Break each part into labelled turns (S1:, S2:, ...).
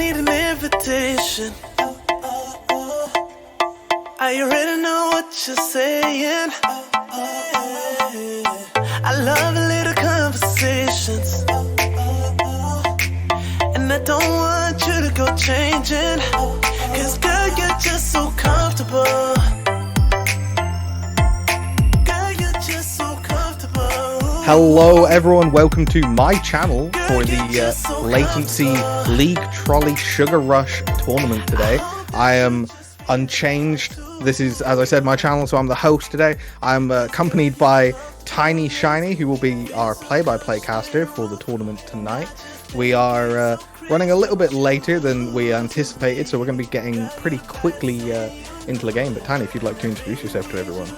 S1: need an invitation. I already know what you're saying. I love little conversations, and I don't want you to go changing, 'cause girl, you're just so comfortable. Girl, you're just so comfortable.
S2: Hello everyone, welcome to my channel for the Latency League Trolli Sugar Rush tournament today. I am unchanged. This is, as I said, my channel, so I'm the host today. I'm accompanied by Tiny Shiny, who will be our play-by-play caster for the tournament tonight. We are running a little bit later than we anticipated, so we're going to be getting pretty quickly into the game. But Tiny, if you'd like to introduce yourself to everyone.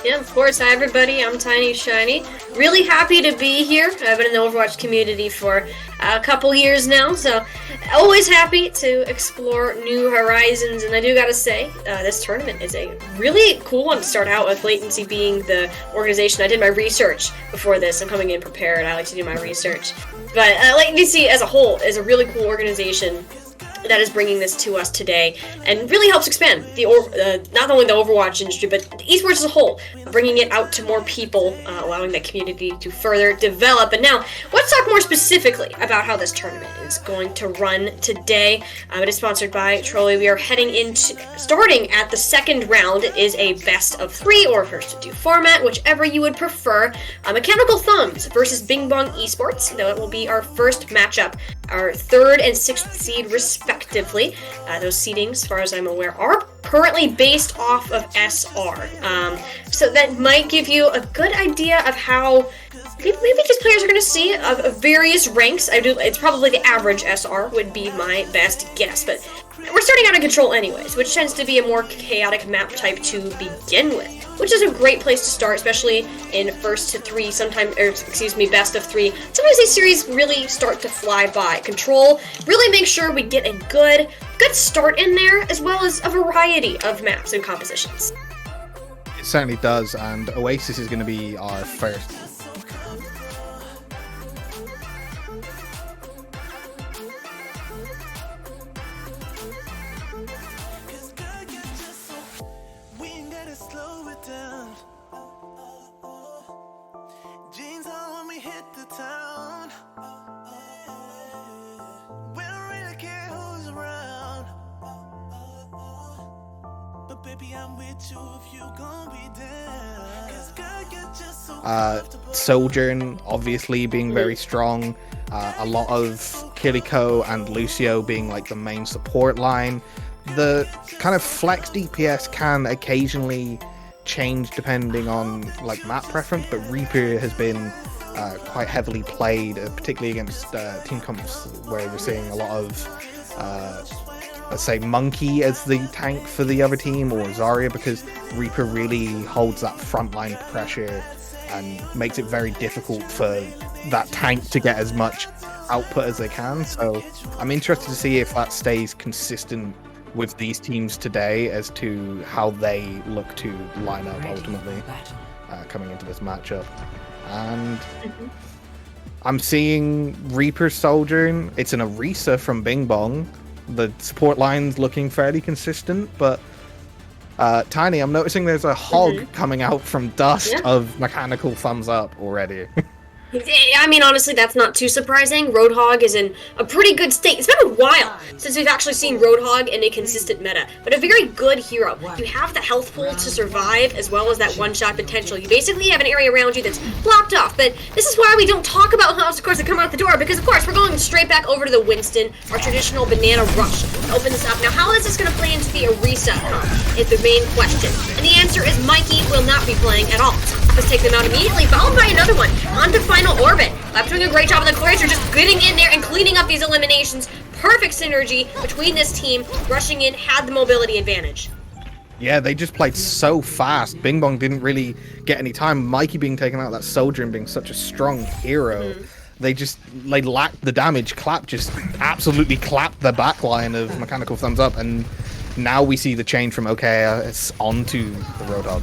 S3: Yeah, of course. Hi, everybody. I'm Tiny Shiny. Really happy to be here. I've been in the Overwatch community for a couple years now, so always happy to explore new horizons. And I do gotta say, this tournament is a really cool one to start out with, Latency being the organization. I did my research before this. I'm coming in prepared. I like to do my research. But Latency as a whole is a really cool organization that is bringing this to us today, and really helps expand the not only the Overwatch industry, but esports as a whole, bringing it out to more people, allowing that community to further develop. And now, let's talk more specifically about how this tournament is going to run today. It is sponsored by Trolli. We are starting at the second round. It is a best of 3 or first to 2 format, whichever you would prefer. Mechanical Thumbs versus Bing Bong Esports. That will be our first matchup. Our 3rd and 6th seed respectively. Those seedings, as far as I'm aware, are currently based off of SR. So that might give you a good idea of how maybe these players are going to see of various ranks. It's probably the average SR would be my best guess, but we're starting out in Control anyways, which tends to be a more chaotic map type to begin with, which is a great place to start, especially in first to 3, best of 3. Sometimes these series really start to fly by. Control really make sure we get a good start in there, as well as a variety of maps and compositions.
S2: It certainly does, and Oasis is going to be our first. Sojourn obviously being very strong, a lot of Kiriko and Lucio being like the main support line. The kind of flex DPS can occasionally change depending on like map preference, but Reaper has been quite heavily played, particularly against team comps where we're seeing a lot of let's say Monkey as the tank for the other team, or Zarya, because Reaper really holds that frontline pressure and makes it very difficult for that tank to get as much output as they can. So I'm interested to see if that stays consistent with these teams today as to how they look to line up ultimately coming into this matchup. And I'm seeing Reaper Sojourn. It's an Orisa from Bing Bong. The support line's looking fairly consistent, but Tiny, I'm noticing there's a hog coming out from dust of Mechanical Thumbs Up already.
S3: I mean, honestly, that's not too surprising. Roadhog is in a pretty good state. It's been a while since we've actually seen Roadhog in a consistent meta, but a very good hero. You have the health pool to survive, as well as that one-shot potential. You basically have an area around you that's blocked off, but this is why we don't talk about hogs, of course, that come out the door, because, of course, we're going straight back over to the Winston, our traditional banana rush. Open this up. Now, how is this going to play into the Orisa is the main question. And the answer is Mikey will not be playing at all. Let's take them out immediately, followed by another one. On to Final Orbit. Left doing a great job, and the players are just getting in there and cleaning up these eliminations. Perfect synergy between this team. Rushing in had the mobility advantage.
S2: Yeah, they just played so fast. Bing Bong didn't really get any time. Mikey being taken out, that soldier and being such a strong hero. They lacked the damage. Clap just absolutely clapped the backline of Mechanical Thumbs Up, and now we see the change from it's on to the Roadhog.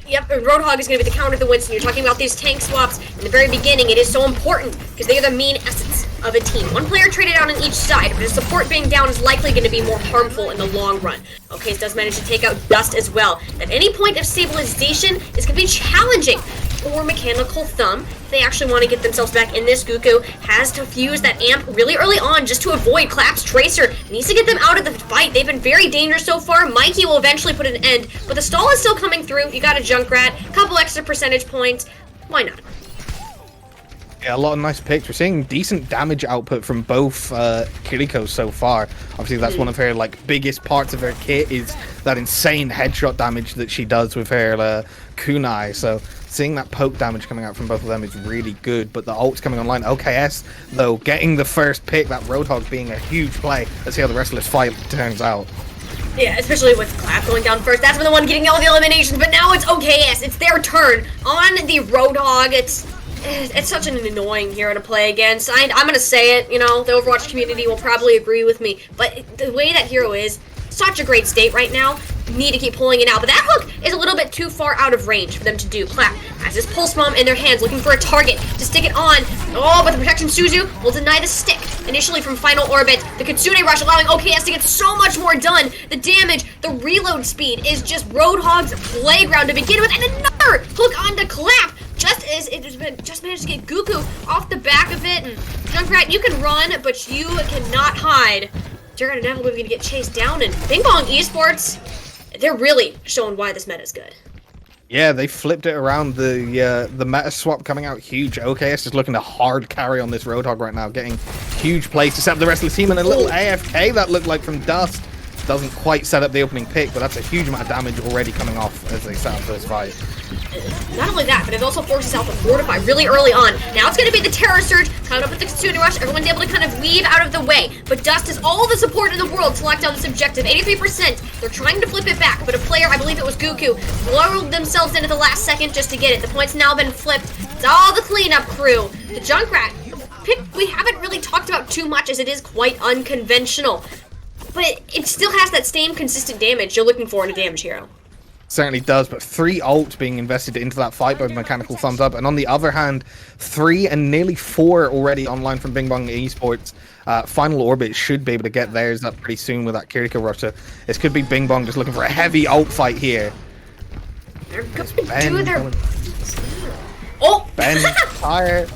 S3: Yep, Roadhog is going to be the counter to the Winston. You're talking about these tank swaps in the very beginning. It is so important because they are the main essence of a team. One player traded out on each side, but his support being down is likely going to be more harmful in the long run. Okay, does manage to take out Dust as well. At any point of stabilization is going to be challenging for Mechanical Thumb. If they actually want to get themselves back in this, Guku has to fuse that amp really early on just to avoid Clap's Tracer. He needs to get them out of the fight. They've been very dangerous so far. Mikey will eventually put an end, but the stall is still coming through. You got a Junkrat, a couple extra percentage points. Why not?
S2: Yeah, a lot of nice picks. We're seeing decent damage output from both Kiriko so far. Obviously, that's one of her like biggest parts of her kit is that insane headshot damage that she does with her kunai. So seeing that poke damage coming out from both of them is really good. But the ult's coming online. OKS though getting the first pick. That Roadhog being a huge play. Let's see how the rest of this fight turns out.
S3: Yeah, especially with Clap going down first. That's been the one getting all the eliminations. But now it's OKS. It's their turn on the Roadhog. It's such an annoying hero to play against. I'm gonna say it, you know, the Overwatch community will probably agree with me, but the way that hero is, such a great state right now, need to keep pulling it out, but that hook is a little bit too far out of range for them to do. Clap has his pulse bomb in their hands, looking for a target to stick it on. Oh, but the protection Suzu will deny the stick. Initially from final orbit, the Kitsune Rush allowing OKS to get so much more done. The damage, the reload speed is just Roadhog's playground to begin with, and another hook onto Clap. Just as it has been, just managed to get Guku off the back of it, and Junkrat, you can run, but you cannot hide. You're inevitably going to get chased down, and Bing Bong Esports, they're really showing why this meta is good.
S2: Yeah, they flipped it around. The meta swap coming out huge. OKS is looking to hard carry on this Roadhog right now, getting huge plays to set up the rest of the team, and a little AFK that looked like from Dust. Doesn't quite set up the opening pick, but that's a huge amount of damage already coming off as they set up this fight.
S3: Not only that, but it also forces out the Fortify really early on. Now it's going to be the Terror Surge, coming up with the Kitsune Rush. Everyone's able to kind of weave out of the way, but Dust has all the support in the world to lock down this objective. 83%. They're trying to flip it back, but a player, I believe it was Guku, lulled themselves in at the last second just to get it. The point's now been flipped. It's all the cleanup crew. The Junkrat pick we haven't really talked about too much as it is quite unconventional. But it still has that same consistent damage you're looking for in a damage hero.
S2: Certainly does, but 3 ults being invested into that fight by Mechanical Thumbs Up, and on the other hand, 3 and nearly 4 already online from Bing Bong Esports. Final Orbit should be able to get theirs up pretty soon with that Kiriko Rush. So this could be Bing Bong just looking for a heavy ult fight here.
S3: They're going to do their... Oh!
S2: Ben, tire.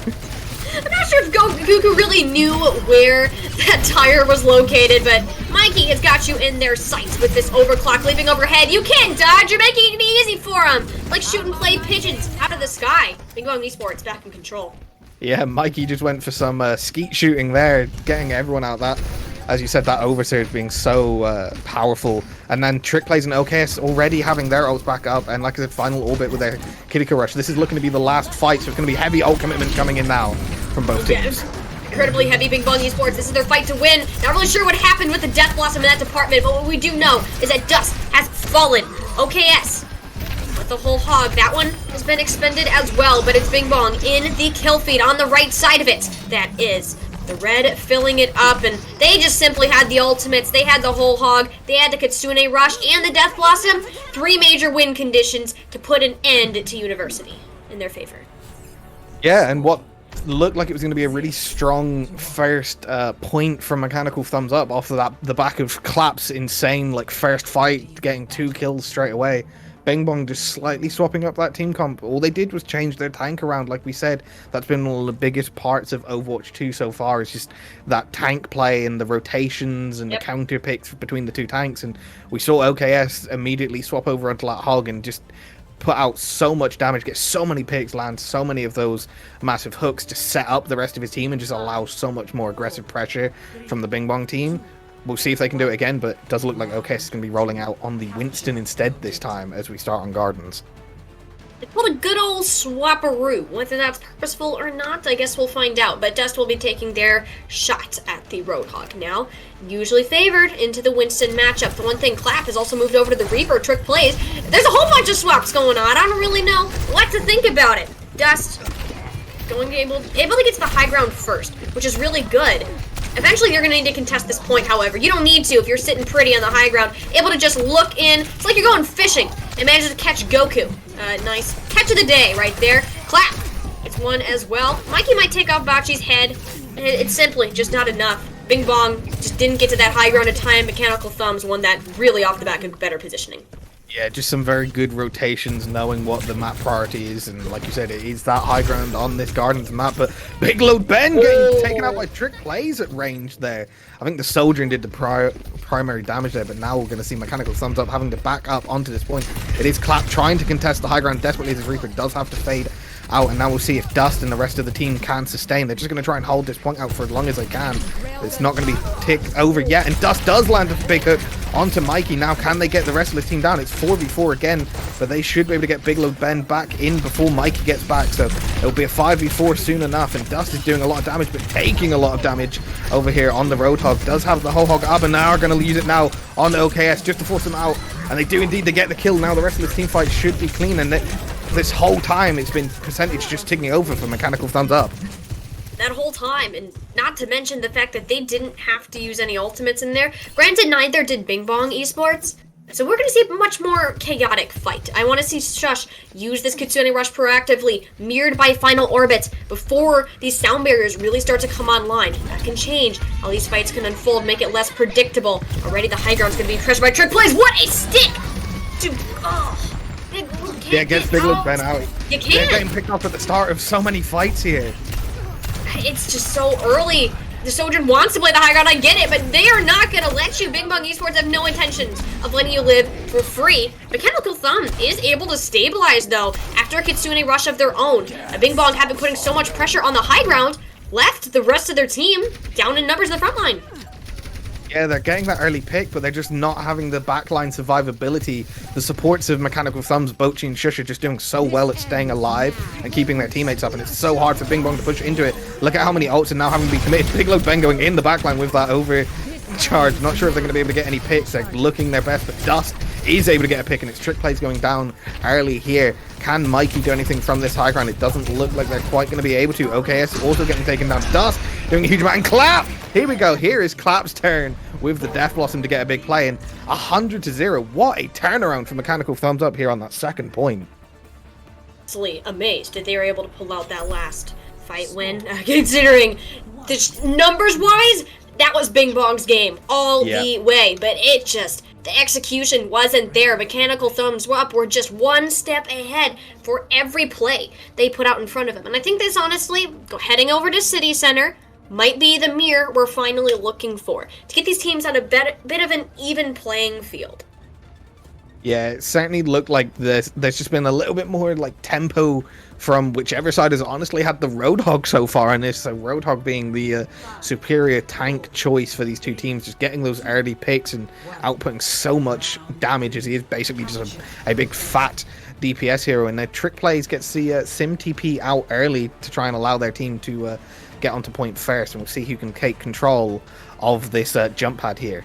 S3: I'm not sure if Guku really knew where that tire was located, but Mikey has got you in their sights with this overclock leaping overhead. You can't dodge, you're making it easy for him. Like shooting clay pigeons out of the sky. Bing Bong Esports back in control.
S2: Yeah, Mikey just went for some skeet shooting there, getting everyone out that. As you said, that oversurge being so powerful. And then Trick Plays and OKS already having their ults back up. And like I said, Final Orbit with their Kiriko Rush. This is looking to be the last fight, so it's going to be heavy ult commitment coming in now from both teams.
S3: Incredibly heavy Bing Bong Esports. This is their fight to win. Not really sure what happened with the Death Blossom in that department, but what we do know is that Dust has fallen. OKS with the whole hog. That one has been expended as well, but it's Bing Bong in the kill feed on the right side of it. That is the red filling it up, and they just simply had the ultimates. They had the whole hog. They had the Kitsune Rush and the Death Blossom. 3 major win conditions to put an end to University in their favor.
S2: Yeah, and what looked like it was going to be a really strong first point from Mechanical Thumbs Up off of that, the back of Clap's insane like first fight, getting 2 kills straight away. Bing Bong just slightly swapping up that team comp. All they did was change their tank around, like we said. That's been one of the biggest parts of Overwatch 2 so far, is just that tank play and the rotations and the counter picks between the 2 tanks. And we saw OKS immediately swap over onto that hog and just put out so much damage, get so many picks, land so many of those massive hooks to set up the rest of his team and just allow so much more aggressive pressure from the Bing Bong team. We'll see if they can do it again, but it does look like OKS is going to be rolling out on the Winston instead this time as we start on Gardens.
S3: They pulled a good old swapperoo. Whether that's purposeful or not, I guess we'll find out. But Dust will be taking their shot at the Roadhog now. Usually favored into the Winston matchup. The one thing, Clap has also moved over to the Reaper. Trick Plays. There's a whole bunch of swaps going on. I don't really know what to think about it. Dust able to get to the high ground first, which is really good. Eventually, you're going to need to contest this point, however. You don't need to if you're sitting pretty on the high ground. Able to just look in. It's like you're going fishing and manages to catch Goku. Nice catch of the day right there. Clap. It's one as well. Mikey might take off Bachi's head. It's simply just not enough. Bing Bong just didn't get to that high ground in time. Mechanical Thumbs won that really off the back of better positioning.
S2: Yeah, just some very good rotations, knowing what the map priority is, and like you said, it is that high ground on this Gardens map, but Big Load Ben getting taken out by Trick Plays at range there. I think the Soldier did the primary damage there, but now we're going to see Mechanical Thumbs Up having to back up onto this point. It is Clap trying to contest the high ground desperately as his Reaper does have to fade out, and now we'll see if Dust and the rest of the team can sustain. They're just going to try and hold this point out for as long as they can. It's not going to be ticked over yet, and Dust does land a big hook onto Mikey. Now can they get the rest of the team down? It's 4v4 again, but they should be able to get Big Load Ben back in before Mikey gets back, so it'll be a 5v4 soon enough, and Dust is doing a lot of damage, but taking a lot of damage over here on the Roadhog. Does have the Ho Hog up, and now are going to use it now on the OKS just to force them out, and they do indeed, they get the kill. Now the rest of this team fight should be clean, and this whole time it's been percentage just ticking over for Mechanical Thumbs Up.
S3: That whole time, and not to mention the fact that they didn't have to use any ultimates in there. Granted, neither did Bing Bong Esports, so we're going to see a much more chaotic fight. I want to see Shush use this Kitsune Rush proactively, mirrored by Final Orbit, before these sound barriers really start to come online. That can change how these fights can unfold, make it less predictable. Already the high ground's going to be pressured by Trick Plays. What a stick! Dude, oh.
S2: Yeah, gets Big Load Ben out.
S3: You can't.
S2: They're getting picked up at the start of so many fights here.
S3: It's just so early. The Soldier wants to play the high ground, I get it, but they are not going to let you. Bing Bong Esports have no intentions of letting you live for free. Mechanical Thumb is able to stabilize, though, after a Kitsune Rush of their own. Bing Bong have been putting so much pressure on the high ground, left the rest of their team down in numbers in the front line.
S2: Yeah, they're getting that early pick, but they're just not having the backline survivability. The supports of Mechanical Thumbs, Bochi and Shush are just doing so well at staying alive and keeping their teammates up, and it's so hard for Bing Bong to push into it. Look at how many ults are now having to be committed. Big Load Ben going in the backline with that overcharge. Not sure if they're going to be able to get any picks. They're looking their best, but Dust is able to get a pick, and it's Trick Plays going down early here. Can Mikey do anything from this high ground? It doesn't look like they're quite going to be able to. OKS also getting taken down. Dust doing a huge amount, and Clap! Here we go. Here is Clap's turn with the Death Blossom to get a big play in. 100-0. What a turnaround for Mechanical Thumbs Up here on that second point.
S3: Honestly amazed that they were able to pull out that last fight win, considering the numbers-wise, that was Bing Bong's game all the way, but it just, the execution wasn't there. Mechanical Thumbs Up were just one step ahead for every play they put out in front of them, and I think this, honestly, heading over to City Center might be the mirror we're finally looking for to get these teams on a bit of an even playing field.
S2: Yeah, it certainly looked like there's just been a little bit more like tempo from whichever side has honestly had the Roadhog so far in this. So Roadhog being the superior tank choice for these two teams, just getting those early picks and outputting so much damage as he is basically just a big fat DPS hero. And their Trick Plays gets the Sim TP out early to try and allow their team to get onto point first, and we'll see who can take control of this jump pad here.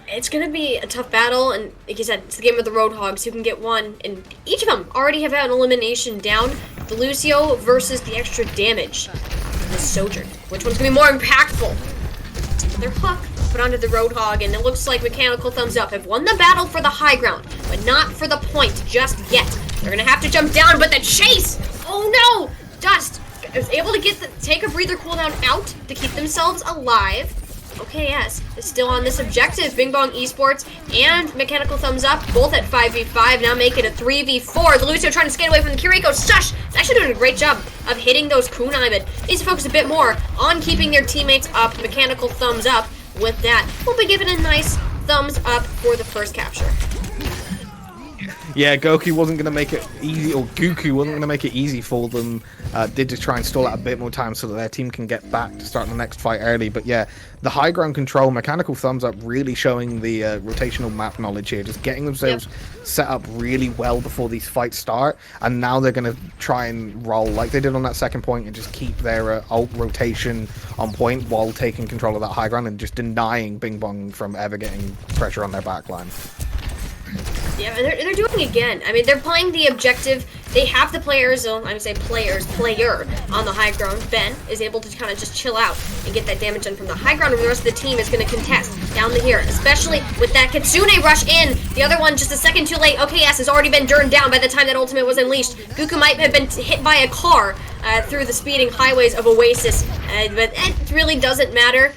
S3: It's going to be a tough battle, and like you said, it's the game of the Roadhogs who can get one, and each of them already have had an elimination down. The Lucio versus the extra damage, the Sojourn. Which one's going to be more impactful? Their hook put onto the Roadhog, and it looks like Mechanical Thumbs Up have won the battle for the high ground, but not for the point just yet. They're going to have to jump down, but the chase! Oh no! Dust is able to take a breather cooldown out to keep themselves alive. OKS is still on this objective. Bing Bong Esports and Mechanical Thumbs Up both at 5v5, now make it a 3v4. The Lucio trying to skate away from the Kiriko. Shush! It's actually doing a great job of hitting those kunai, but needs to focus a bit more on keeping their teammates up. Mechanical Thumbs Up with that. We'll be given a nice thumbs up for the first capture.
S2: Yeah, Goku wasn't going to make it easy, or Goku wasn't going to make it easy for them. Did just try and stall out a bit more time so that their team can get back to start the next fight early. But yeah, the high ground control, Mechanical Thumbs Up really showing the rotational map knowledge here, just getting themselves set up really well before these fights start. And now they're going to try and roll like they did on that second point and just keep their ult rotation on point while taking control of that high ground and just denying Bing Bong from ever getting pressure on their backline.
S3: Yeah, they're doing it again. I mean, they're playing the objective they have the players, I would say player on the high ground. Ben is able to kind of just chill out and get that damage done from the high ground, and the rest of the team is going to contest down the here, especially with that Kitsune rush in. The other one just a second too late. OKS has already been turned down by the time that ultimate was unleashed. Guku might have been hit by a car through the speeding highways of Oasis, but it really doesn't matter.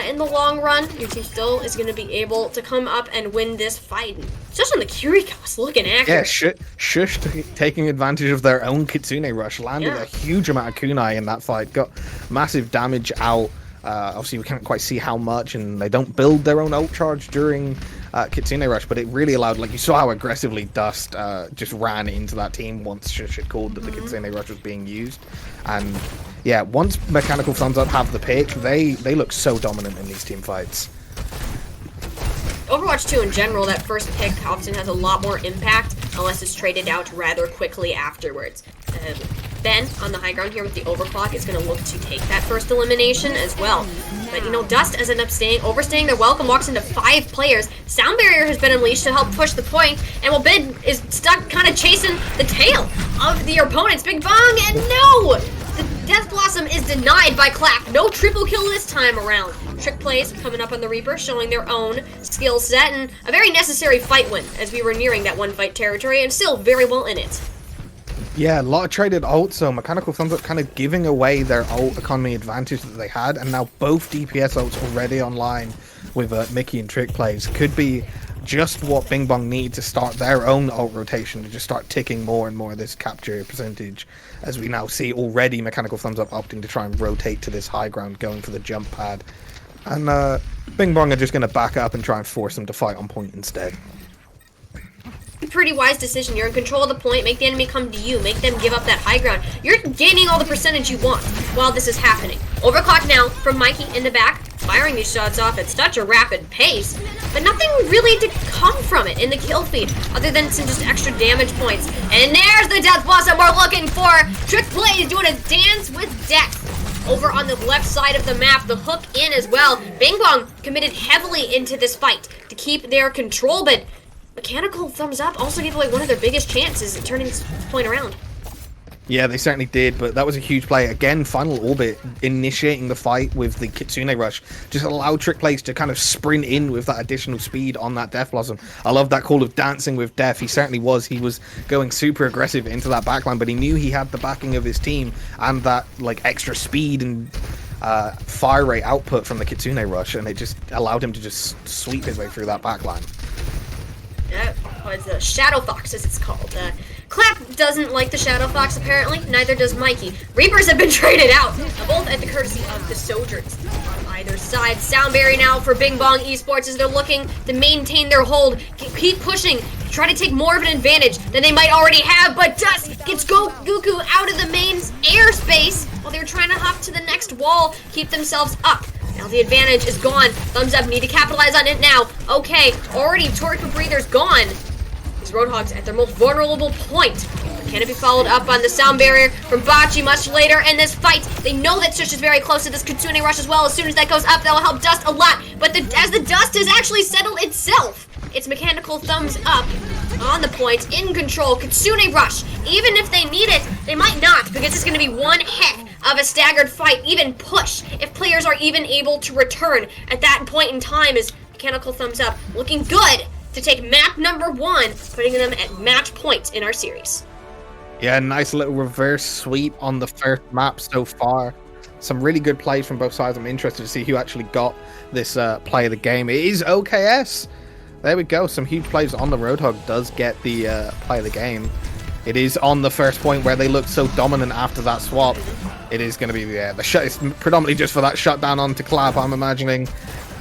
S3: In the long run, your team still is going to be able to come up and win this fight. Just on the Kiriko's looking accurate.
S2: Yeah, Shush taking advantage of their own Kitsune rush, landed a huge amount of kunai in that fight, got massive damage out. Obviously, we can't quite see how much, and they don't build their own ult charge during Kitsune rush, but it really allowed, like, you saw how aggressively Dust just ran into that team once Shush had called that the Kitsune rush was being used. And yeah, once Mechanical Thumbs Up have the pick, they look so dominant in these team fights.
S3: Overwatch 2 in general, that first pick often has a lot more impact unless it's traded out rather quickly afterwards. Ben on the high ground here with the overclock is going to look to take that first elimination as well. But you know, Dust ends up overstaying their welcome, walks into 5 players. Sound Barrier has been unleashed to help push the point, and while Ben is stuck kind of chasing the tail of the opponents, Bing Bong, and no! The Death Blossom is denied by Clap. No triple kill this time around. Trick plays coming up on the Reaper, showing their own skill set, and a very necessary fight win as we were nearing that one fight territory and still very well in it.
S2: Yeah, a lot of traded ults, so Mechanical Thumbs Up kind of giving away their ult economy advantage that they had, and now both DPS ults already online with Mickey and Trick plays could be just what Bing Bong need to start their own ult rotation to just start ticking more and more of this capture percentage, as we now see already Mechanical Thumbs Up opting to try and rotate to this high ground, going for the jump pad, and Bing Bong are just going to back up and try and force them to fight on point instead.
S3: Pretty wise decision. You're in control of the point. Make the enemy come to you. Make them give up that high ground. You're gaining all the percentage you want while this is happening. Overclock now from Mikey in the back, firing these shots off at such a rapid pace, but nothing really to come from it in the kill feed other than some just extra damage points. And there's the Death Blossom we're looking for. Trick Plays doing a dance with death. Over on the left side of the map, the hook in as well. Bing Bong committed heavily into this fight to keep their control, but Mechanical Thumbs Up also gave away one of their biggest chances at turning this point around.
S2: Yeah, they certainly did, but that was a huge play. Again, Final Orbit initiating the fight with the Kitsune rush just allowed Trick Plays to kind of sprint in with that additional speed on that Death Blossom. I love that call of dancing with Death. He certainly was. He was going super aggressive into that backline, but he knew he had the backing of his team and that like extra speed and fire rate output from the Kitsune rush, and it just allowed him to just sweep his way through that backline.
S3: Was the Shadow Fox, as it's called. Clap doesn't like the Shadow Fox, apparently. Neither does Mikey. Reapers have been traded out, both at the courtesy of the Sojourns. On either side, Soundberry now for Bing Bong Esports as they're looking to maintain their hold, keep pushing, try to take more of an advantage than they might already have, but Dust gets Goku out of the main airspace while they're trying to hop to the next wall, keep themselves up. Now the advantage is gone. Thumbs Up need to capitalize on it now. Okay, already Torque Breather's gone. These Roadhogs at their most vulnerable point. Can it be followed up on the Sound Barrier from Bocce much later in this fight? They know that Shush is very close to this Kitsune rush as well. As soon as that goes up, that will help Dust a lot. But as the dust has actually settled itself, it's Mechanical Thumbs Up on the point, in control. Kitsune rush. Even if they need it, they might not, because it's going to be one heck of a staggered fight, even push, if players are even able to return at that point in time. Is Mechanical Thumbs Up looking good to take map number 1, putting them at match point in our series.
S2: Yeah, nice little reverse sweep on the first map so far. Some really good plays from both sides. I'm interested to see who actually got this play of the game. It is OKS. There we go. Some huge plays on the Roadhog does get the play of the game. It is on the first point where they looked so dominant after that swap. It is going to be the shut. It's predominantly just for that shutdown onto Clap, I'm imagining.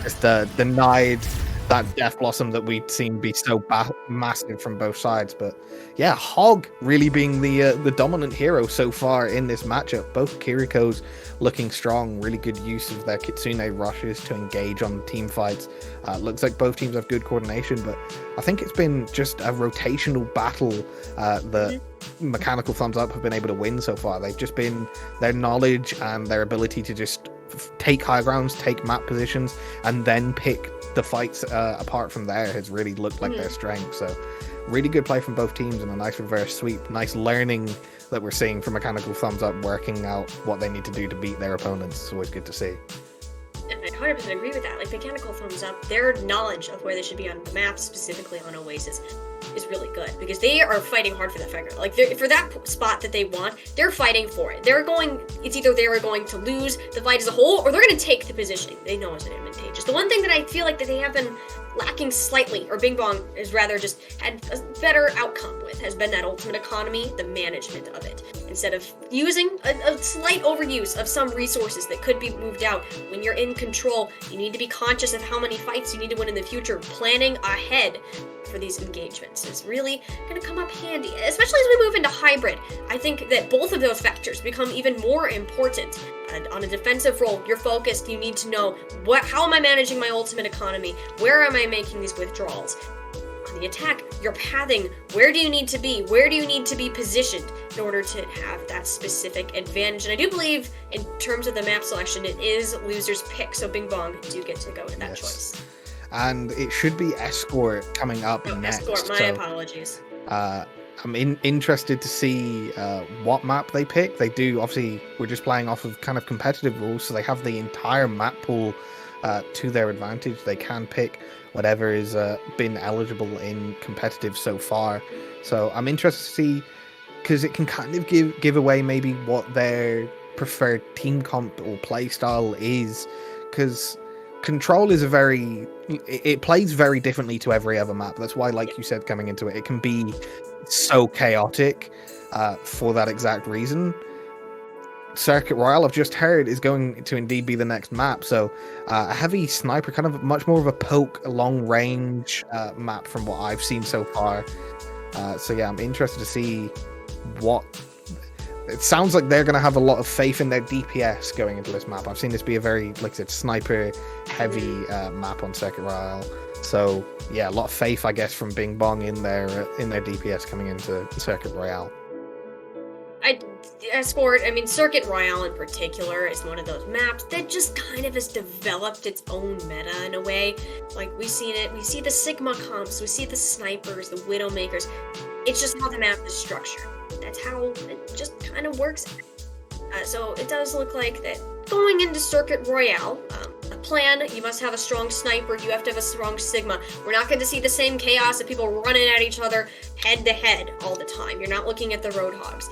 S2: It's denied that Death Blossom that we'd seen be so massive from both sides. But yeah, Hog really being the dominant hero so far in this matchup. Both Kiriko's looking strong, really good use of their Kitsune rushes to engage on team fights. Looks like both teams have good coordination, but I think it's been just a rotational battle that Mechanical Thumbs Up have been able to win so far. They've just been their knowledge and their ability to just take high grounds, take map positions, and then pick the fights apart from there has really looked like their strength. So really good play from both teams and a nice reverse sweep. Nice learning that we're seeing from Mechanical Thumbs Up, working out what they need to do to beat their opponents. It's always good to see.
S3: And I 100% agree with that. Like, Mechanical Thumbs Up, their knowledge of where they should be on the map, specifically on Oasis, is really good, because they are fighting hard for that figure. Like, for that spot that they want, they're fighting for it. It's either they are going to lose the fight as a whole, or they're going to take the positioning they know is advantageous. The one thing that I feel like that they have been lacking slightly, or Bing Bong has rather just had a better outcome with, has been that ultimate economy, the management of it. Instead of using a slight overuse of some resources that could be moved out, when you're in control, you need to be conscious of how many fights you need to win in the future. Planning ahead for these engagements is really going to come up handy, especially as we move into hybrid. I think that both of those factors become even more important. On a defensive role, you're focused, you need to know how am I managing my ultimate economy, where am I making these withdrawals. On the attack, you're pathing, where do you need to be positioned in order to have that specific advantage. And I do believe, in terms of the map selection, it is loser's pick, so Bing Bong do get to go with that choice.
S2: And it should be Escort coming up next.
S3: Escort, my apologies.
S2: I'm interested to see what map they pick. They do, obviously, we're just playing off of kind of competitive rules, so they have the entire map pool to their advantage. They can pick whatever is been eligible in competitive so far. So I'm interested to see, because it can kind of give away maybe what their preferred team comp or play style is, because Control is it plays very differently to every other map. That's why, like you said, coming into it, it can be so chaotic for that exact reason. Circuit Royale, I've just heard, is going to indeed be the next map. So a heavy sniper, kind of much more of a poke, long range map from what I've seen so far. So yeah, I'm interested to see what... It sounds like they're going to have a lot of faith in their DPS going into this map. I've seen this be a very, like I said, sniper-heavy map on Circuit Royale. So yeah, a lot of faith, I guess, from Bing Bong in their DPS coming into Circuit Royale.
S3: Circuit Royale in particular is one of those maps that just kind of has developed its own meta in a way. Like, we see the Sigma comps, we see the snipers, the Widowmakers. It's just how the map is structured. That's how it just kind of works. So it does look like that going into Circuit Royale, a plan, you must have a strong sniper, you have to have a strong Sigma. We're not going to see the same chaos of people running at each other head to head all the time. You're not looking at the Roadhogs.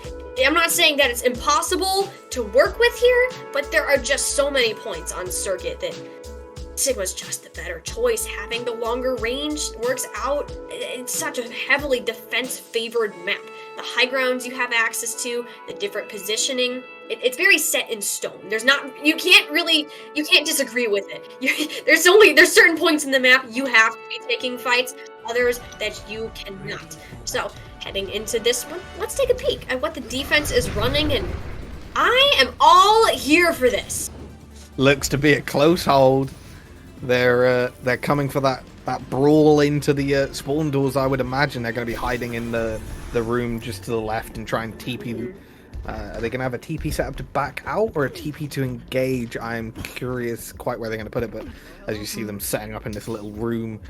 S3: I'm not saying that it's impossible to work with here, but there are just so many points on Circuit that Sigma's just the better choice. Having the longer range works out. It's such a heavily defense-favored map. The high grounds you have access to, the different positioning, it's very set in stone. You can't disagree with it. There's certain points in the map you have to be taking fights, others that you cannot. So, heading into this one, let's take a peek at what the defense is running, and I am all here for this.
S2: Looks to be a close hold. They're coming for that brawl into the spawn doors. I would imagine they're going to be hiding in the room just to the left and try and TP. Are they going to have a TP set up to back out or a TP to engage? I'm curious quite where they're going to put it, but as you see them setting up in this little room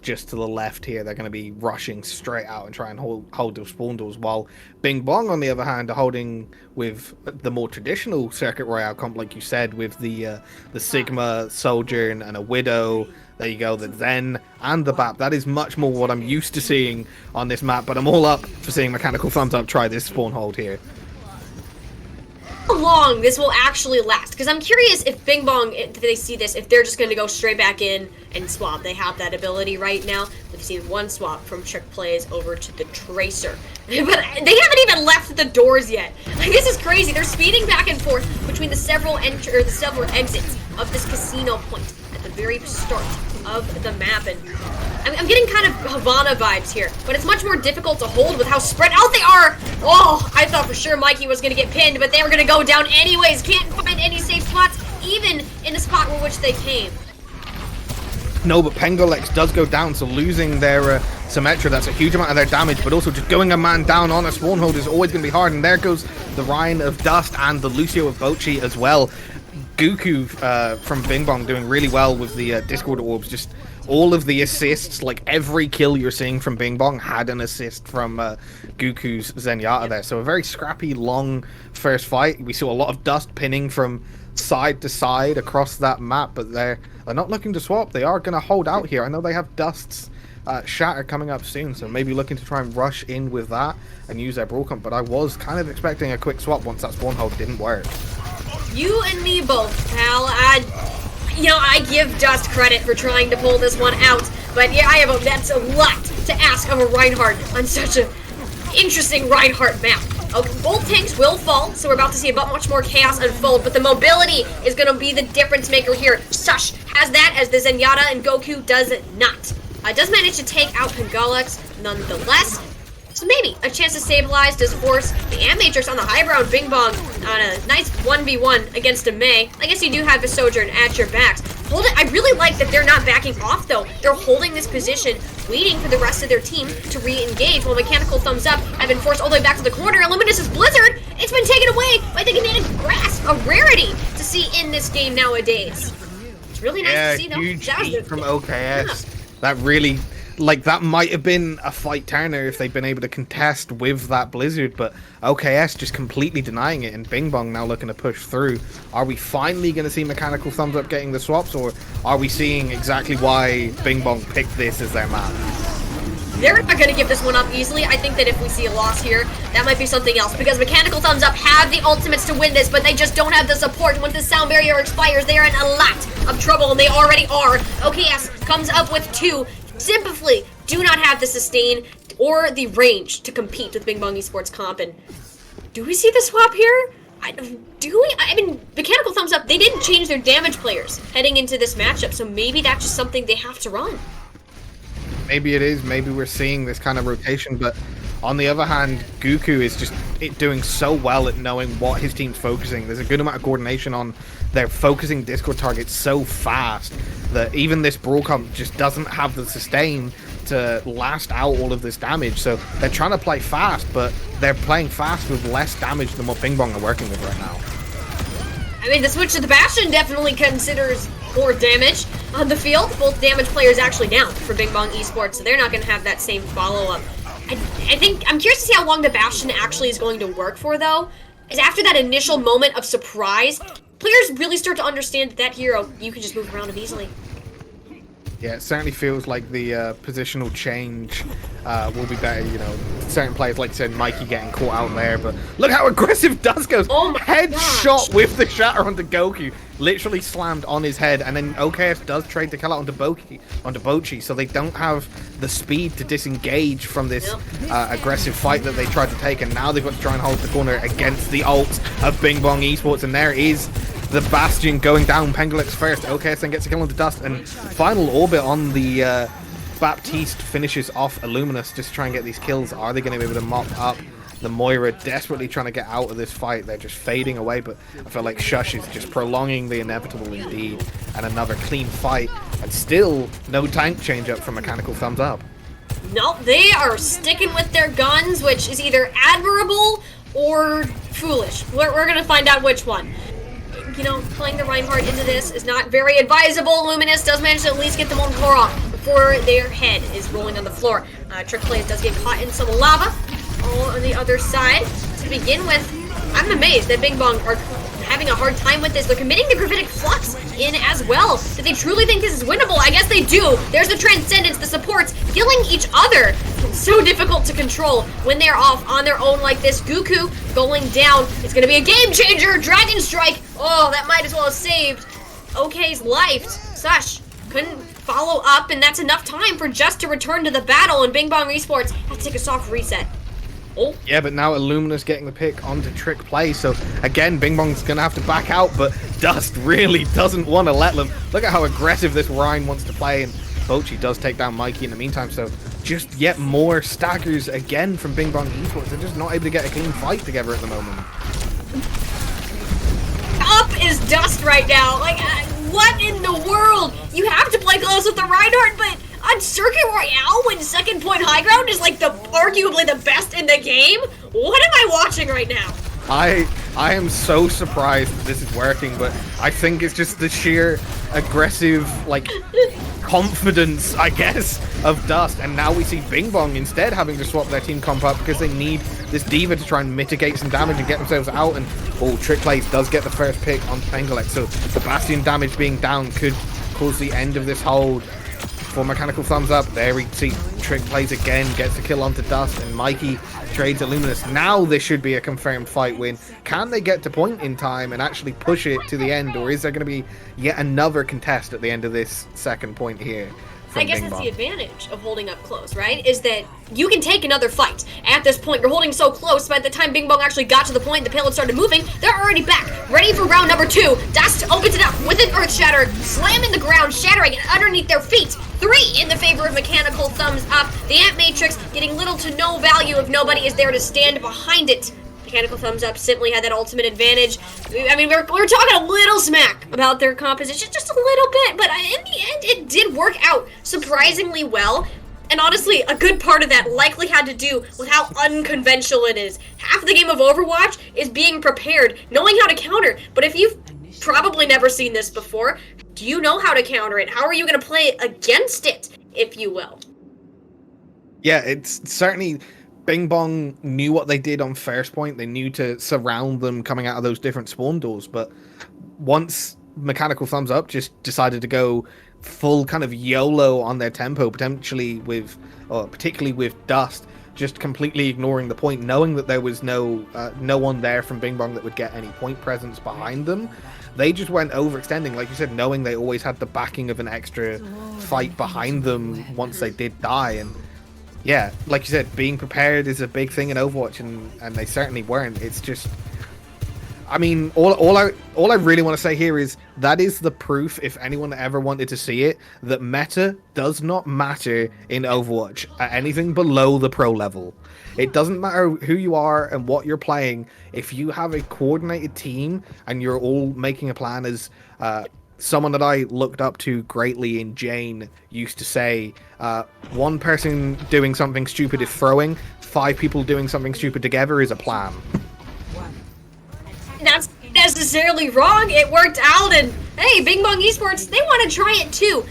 S2: just to the left here, they're going to be rushing straight out and try and hold those spawn doors, while Bing Bong, on the other hand, are holding with the more traditional Circuit Royale comp, like you said, with the Sigma Soldier and a Widow. There you go, the Zen and the BAP. That is much more what I'm used to seeing on this map, but I'm all up for seeing Mechanical Thumbs Up try this spawn hold here.
S3: How long this will actually last, because I'm curious if Bing Bong, if they see this, if they're just going to go straight back in and swap. They have that ability right now. We've seen one swap from Trick Plays over to the Tracer, but they haven't even left the doors yet. Like, this is crazy. They're speeding back and forth between the several exits of this casino point at the very start of the map, and I'm getting kind of Havana vibes here, but it's much more difficult to hold with how spread out they are. Oh, I thought for sure Mikey was going to get pinned, but they were going to go down anyways. Can't find any safe spots, even in the spot where which they came.
S2: No, but Pengolex does go down, so losing their Symmetra, that's a huge amount of their damage, but also just going a man down on a spawn hold is always going to be hard, and there goes the Ryan of Dust and the Lucio of Bochi as well. Goku from Bing Bong doing really well with the Discord orbs. Just all of the assists, like every kill you're seeing from Bing Bong had an assist from Goku's Zenyatta there. So a very scrappy, long first fight. We saw a lot of dust pinning from side to side across that map, but they're not looking to swap. They are going to hold out here. I know they have Dust's Shatter coming up soon, so maybe looking to try and rush in with that and use their Brawl Comp, but I was kind of expecting a quick swap once that spawn hold didn't work.
S3: You and me both, pal. You know, I give Dust credit for trying to pull this one out, but yeah, that's a lot to ask of a Reinhardt on such an interesting Reinhardt map. Okay, both tanks will fall, so we're about to see about much more chaos unfold, but the mobility is going to be the difference maker here. Sush has that, as the Zenyatta and Goku does not. Does manage to take out Pangalex nonetheless. So maybe a chance to stabilize, does force the Matrix on the high ground. Bing Bong on a nice 1v1 against a Mei. I guess you do have the Sojourn at your backs. Hold it. I really like that they're not backing off though. They're holding this position, waiting for the rest of their team to re-engage, while Mechanical Thumbs Up have been forced all the way back to the corner. Luminous' Blizzard, it's been taken away by the Kinetic Grasp, a rarity to see in this game nowadays. It's really nice to see though.
S2: Huge heat from OKS. Yeah. That really, like, that might have been a fight turner if they'd been able to contest with that Blizzard, but OKS just completely denying it, and Bing Bong now looking to push through. Are we finally going to see Mechanical Thumbs Up getting the swaps, or are we seeing exactly why Bing Bong picked this as their map?
S3: They're not going to give this one up easily. I think that if we see a loss here, that might be something else, because Mechanical Thumbs Up have the ultimates to win this, but they just don't have the support. When the sound barrier expires, they are in a lot of trouble, and they already are. OKS comes up with 2. Simply do not have the sustain or the range to compete with Bing Bong Esports Comp. And do we see the swap here? I mean, Mechanical Thumbs Up, they didn't change their damage players heading into this matchup, so maybe that's just something they have to run.
S2: Maybe it is. Maybe we're seeing this kind of rotation, but on the other hand, Goku is just doing so well at knowing what his team's focusing. There's a good amount of coordination on their focusing Discord targets so fast that even this Brawl Comp just doesn't have the sustain to last out all of this damage. So they're trying to play fast, but they're playing fast with less damage than what Bing Bong are working with right now.
S3: I mean, the switch to the Bastion definitely considers more damage on the field. Both damage players actually down for Bing Bong Esports, so they're not going to have that same follow-up. I think I'm curious to see how long the Bastion actually is going to work for, though. Is after that initial moment of surprise, players really start to understand that hero, you can just move around him easily.
S2: Yeah, it certainly feels like the positional change will be better. You know, certain players, like I said, Mikey getting caught out there, but look how aggressive Dust goes.
S3: Oh my
S2: Headshot with the shatter onto Goku. Literally slammed on his head, and then OKS does trade the kill out onto Bochi, so they don't have the speed to disengage from this aggressive fight that they tried to take, and now they've got to try and hold the corner against the ult of Bing Bong Esports, and there is the Bastion going down. Pangalex first. OKS then gets a kill onto Dust, and final orbit on the Baptiste finishes off Illuminous just to try and get these kills. Are they going to be able to mop up the Moira, desperately trying to get out of this fight? They're just fading away, but I feel like Shush is just prolonging the inevitable indeed, and another clean fight, and still no tank change up from Mechanical Thumbs Up.
S3: No, they are sticking with their guns, which is either admirable or foolish. We're going to find out which one. You know, playing the Reinhardt into this is not very advisable. Luminous does manage to at least get them on core off before their head is rolling on the floor. Trick Plays does get caught in some lava. All on the other side. To begin with, I'm amazed that Bing Bong are having a hard time with this. They're committing the Gravitic Flux in as well. Do they truly think this is winnable? I guess they do. There's the Transcendence, the supports, killing each other. It's so difficult to control when they're off on their own like this. Goku going down. It's going to be a game changer. Dragon Strike. Oh, that might as well have saved OK's life. Sush couldn't follow up, and that's enough time for Just to return to the battle, and Bing Bong Esports has to take a soft reset. Oh.
S2: Yeah, but now Illuminous getting the pick onto Trick Play, so again, Bing Bong's gonna have to back out, but Dust really doesn't want to let them. Look at how aggressive this Ryan wants to play, and Bochi does take down Mikey in the meantime, so just yet more staggers again from Bing Bong Esports. They're just not able to get a clean fight together at the moment.
S3: Up is Dust right now. Like, what in the world? You have to play close with the Reinhardt, but on Circuit Royale, when second point high ground is like arguably the best in the game? What am I watching right now?
S2: I am so surprised that this is working, but I think it's just the sheer aggressive, like, confidence, I guess, of Dust. And now we see Bing Bong instead having to swap their team comp up because they need this Diva to try and mitigate some damage and get themselves out. And Trick Plays does get the first pick on Pengolek, so the Bastion damage being down could cause the end of this hold for Mechanical Thumbs Up. There we see Trick Plays again, gets the kill onto Dust, and Mikey trades Illuminous. Now this should be a confirmed fight win. Can they get to point in time and actually push it to the end, or is there going to be yet another contest at the end of this second point here?
S3: I guess that's the advantage of holding up close, right? Is that you can take another fight. At this point, you're holding so close, by the time Bing Bong actually got to the point, the payload started moving, they're already back, ready for round number 2. Dust opens it up with an Earth Shatter, slamming the ground, shattering it underneath their feet. 3 in the favor of Mechanical Thumbs Up. The Ant Matrix getting little to no value if nobody is there to stand behind it. Mechanical Thumbs Up simply had that ultimate advantage. I mean, we're talking a little smack about their composition, just a little bit, but in the end, it did work out surprisingly well. And honestly, a good part of that likely had to do with how unconventional it is. Half the game of Overwatch is being prepared, knowing how to counter. But if you've probably never seen this before, do you know how to counter it? How are you going to play against it, if you will?
S2: Yeah, it's certainly... Bing Bong knew what they did on first point. They knew to surround them coming out of those different spawn doors. But once Mechanical Thumbs Up just decided to go full kind of YOLO on their tempo, particularly with Dust, just completely ignoring the point, knowing that there was no one there from Bing Bong that would get any point presence behind them. They just went overextending, like you said, knowing they always had the backing of an extra fight behind them once they did die. And yeah, like you said, being prepared is a big thing in Overwatch, and they certainly weren't. It's just, I mean, all I really want to say here is that is the proof, if anyone ever wanted to see it, that meta does not matter in Overwatch at anything below the pro level. It doesn't matter who you are and what you're playing. If you have a coordinated team and you're all making a plan, as someone that I looked up to greatly in Jane used to say, one person doing something stupid is throwing, 5 people doing something stupid together is a plan.
S3: That's necessarily wrong. It worked out, and hey, Bing Bong Esports, they want to try it too.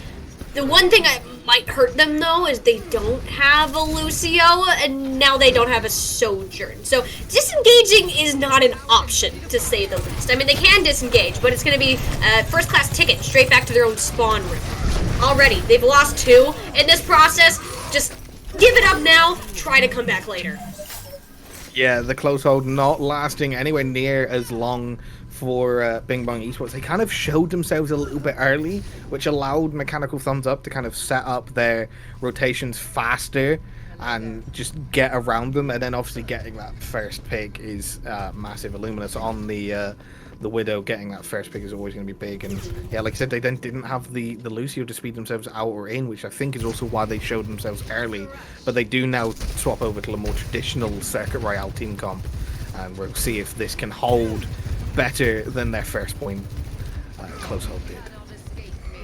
S3: The one thing that might hurt them, though, is they don't have a Lucio, and now they don't have a Sojourn. So disengaging is not an option, to say the least. I mean, they can disengage, but it's going to be a first-class ticket straight back to their own spawn room. Already, they've lost 2 in this process. Just give it up now, try to come back later.
S2: Yeah, the close hold not lasting anywhere near as long for Bing Bong Esports. They kind of showed themselves a little bit early, which allowed Mechanical Thumbs Up to kind of set up their rotations faster and just get around them. And then obviously getting that first pick is massive. Illuminous on the Widow, getting that first pick is always going to be big. And yeah, like I said, they then didn't have the Lucio to speed themselves out or in, which I think is also why they showed themselves early. But they do now swap over to a more traditional Circuit Royale team comp, and we'll see if this can hold better than their first point close hold did.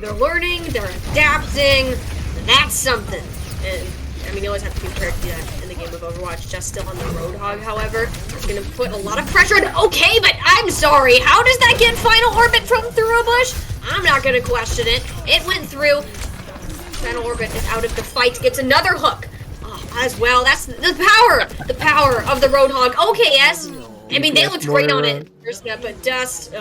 S3: They're learning, they're adapting, that's something. And I mean, you always have to be prepared to do that in the game of Overwatch. Just still on the Roadhog, however, it's going to put a lot of pressure on. Okay, but I'm sorry, how does that get Final Orbit from through a bush? I'm not going to question it. It went through. Final Orbit is out of the fight, gets another hook. As well, that's the power of the Roadhog. Okay, yes. I mean, they looked great on it. There's that, but Dust.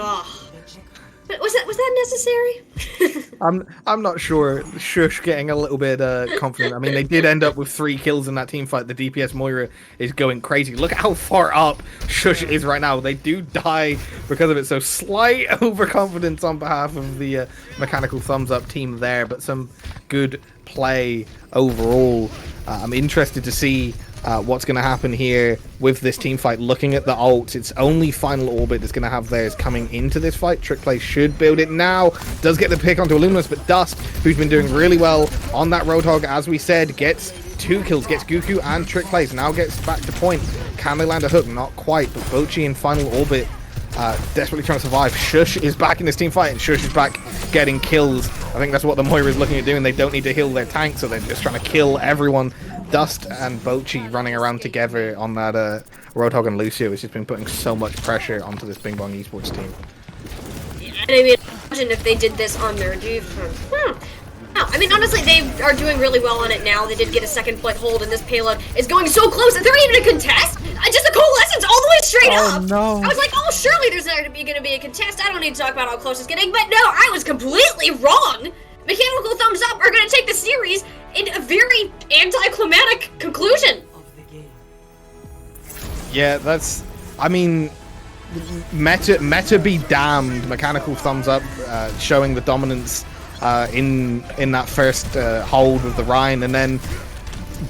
S3: But was that necessary?
S2: I'm not sure. Shush getting a little bit confident. I mean, they did end up with 3 kills in that team fight. The DPS Moira is going crazy. Look at how far up Shush is right now. They do die because of it. So slight overconfidence on behalf of the Mechanical Thumbs Up team there, but some good play overall. I'm interested to see what's going to happen here with this team fight. Looking at the ults, it's only Final Orbit that's going to have theirs coming into this fight. Trick Play should build it now. Does get the pick onto Illuminous, but Dust, who's been doing really well on that Roadhog, as we said, gets 2 kills, gets Goku and Trick Plays, now gets back to point. Can they land a hook? Not quite, but Bochi and Final Orbit desperately trying to survive. Shush is back in this team fight, and Shush is back getting kills. I think that's what the Moira is looking at doing. They don't need to heal their tank, so they're just trying to kill everyone. Dust and Bochi running around together on that Roadhog and Lucio has just been putting so much pressure onto this Bing Bong Esports team.
S3: And I mean, imagine if they did this on their defense. No, I mean, honestly, they are doing really well on it now. They did get a second foothold, and this payload is going so close. Is there even a contest? Just a coalescence all the way straight up.
S2: No.
S3: I was like, oh, surely there's not going to be a contest. I don't need to talk about how close it's getting. But no, I was completely wrong. Mechanical Thumbs Up are going to take the series in a very anticlimactic conclusion.
S2: Yeah, that's... I mean... Meta be damned. Mechanical Thumbs Up showing the dominance in that first hold of the Rhine, and then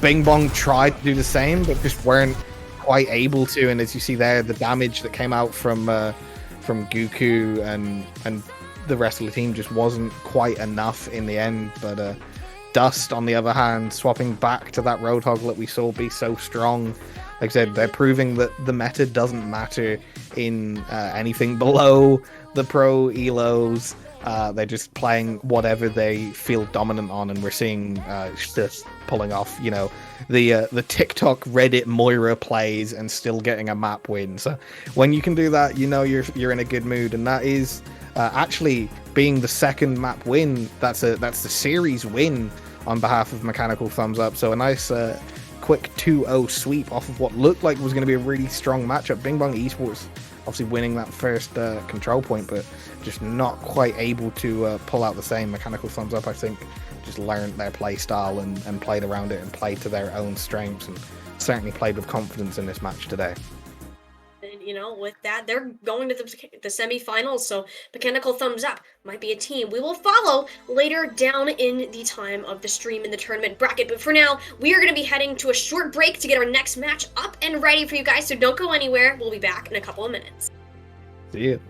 S2: Bing Bong tried to do the same but just weren't quite able to. And as you see there, the damage that came out from Goku and the rest of the team just wasn't quite enough in the end. But Dust, on the other hand, swapping back to that Roadhog that we saw be so strong. Like I said, they're proving that the meta doesn't matter in anything below the pro elos. They're just playing whatever they feel dominant on, and we're seeing just pulling off, you know, the TikTok Reddit Moira plays and still getting a map win. So when you can do that, you know you're in a good mood, and that is actually being the second map win. That's the series win on behalf of Mechanical Thumbs Up. So a nice quick 2-0 sweep off of what looked like was going to be a really strong matchup. Bing Bong Esports obviously winning that first control point, but just not quite able to pull out the same. Mechanical Thumbs Up, I think, just learned their play style and played around it and played to their own strengths, and certainly played with confidence in this match today.
S3: You know, with that, they're going to the semifinals, so Mechanical Thumbs Up might be a team we will follow later down in the time of the stream in the tournament bracket. But for now, we are going to be heading to a short break to get our next match up and ready for you guys, so don't go anywhere. We'll be back in a couple of minutes.
S2: See you.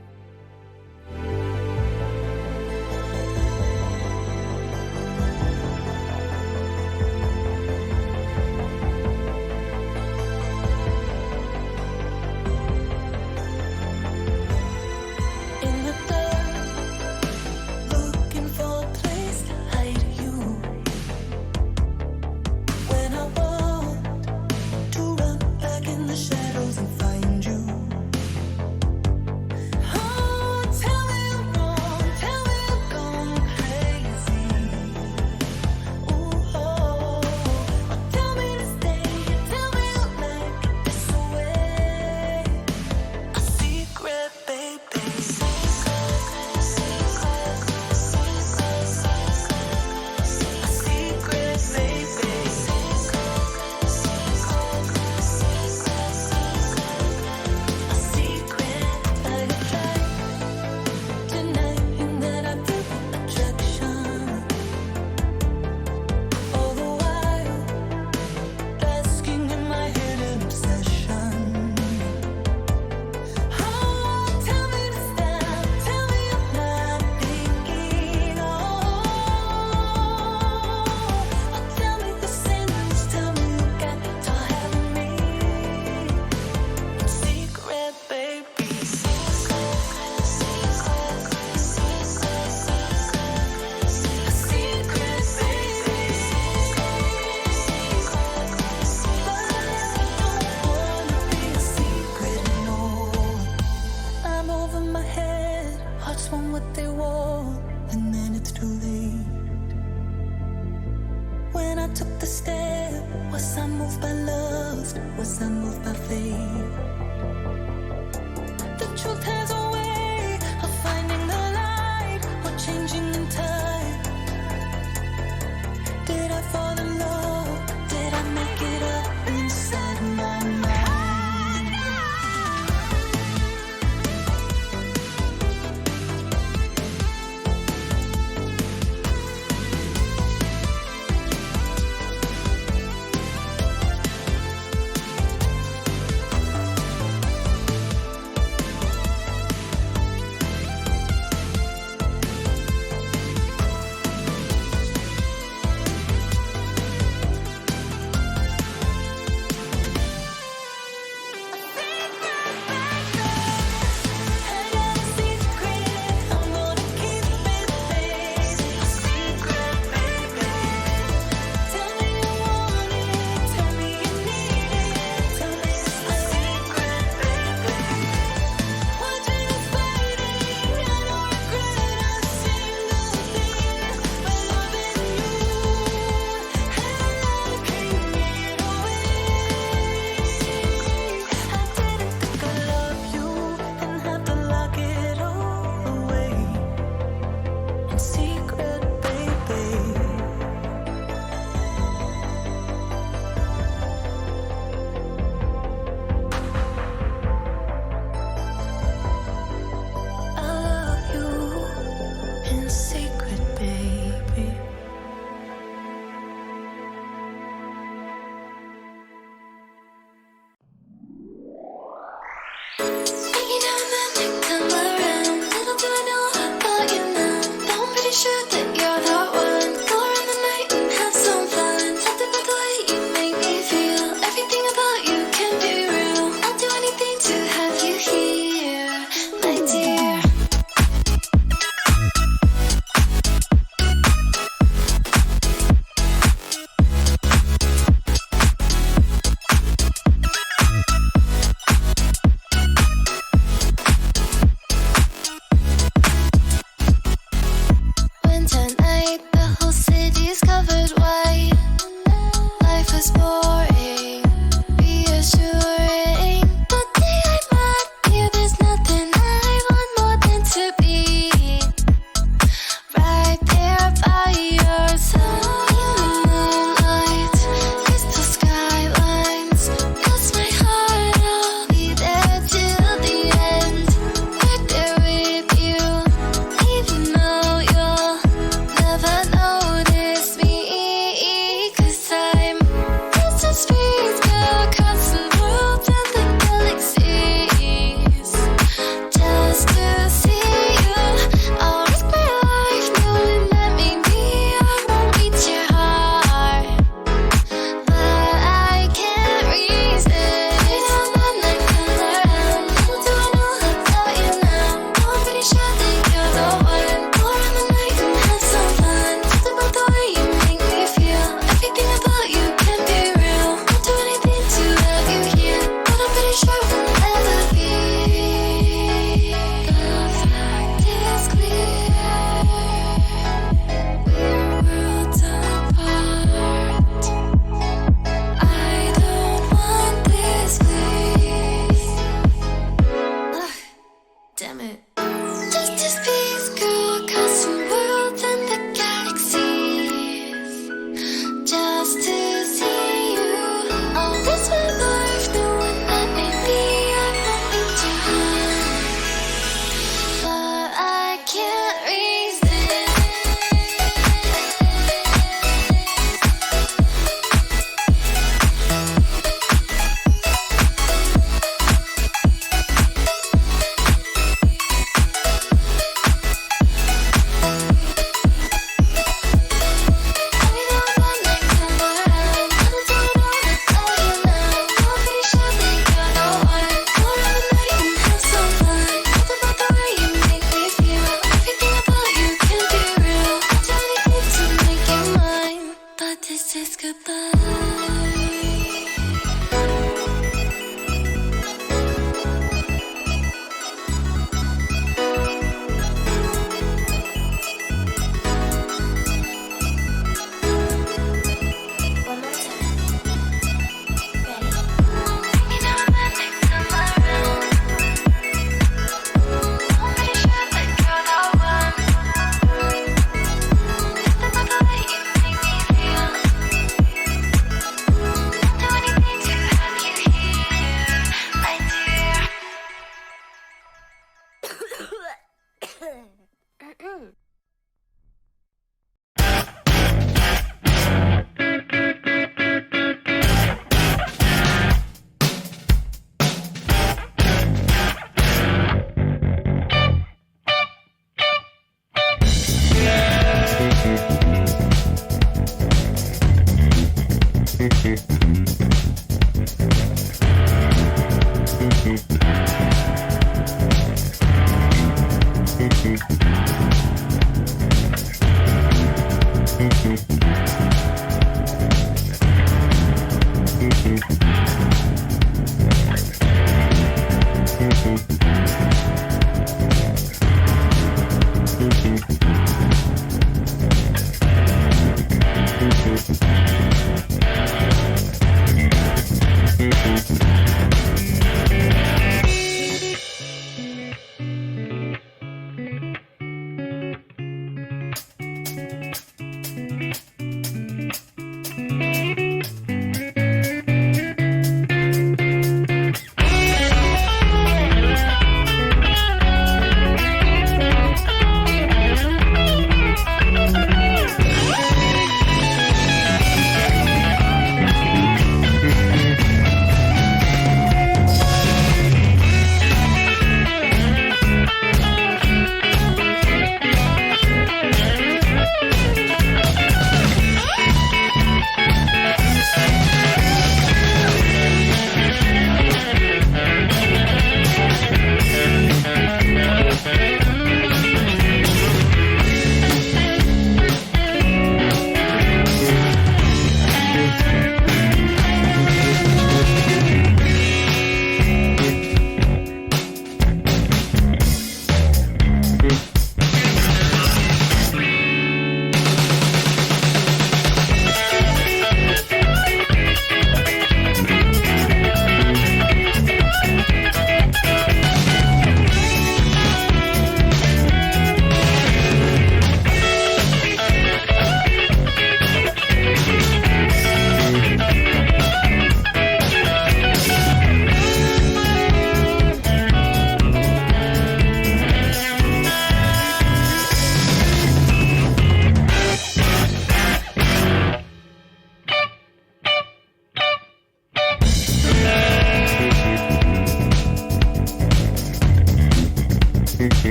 S4: what this is goodbye.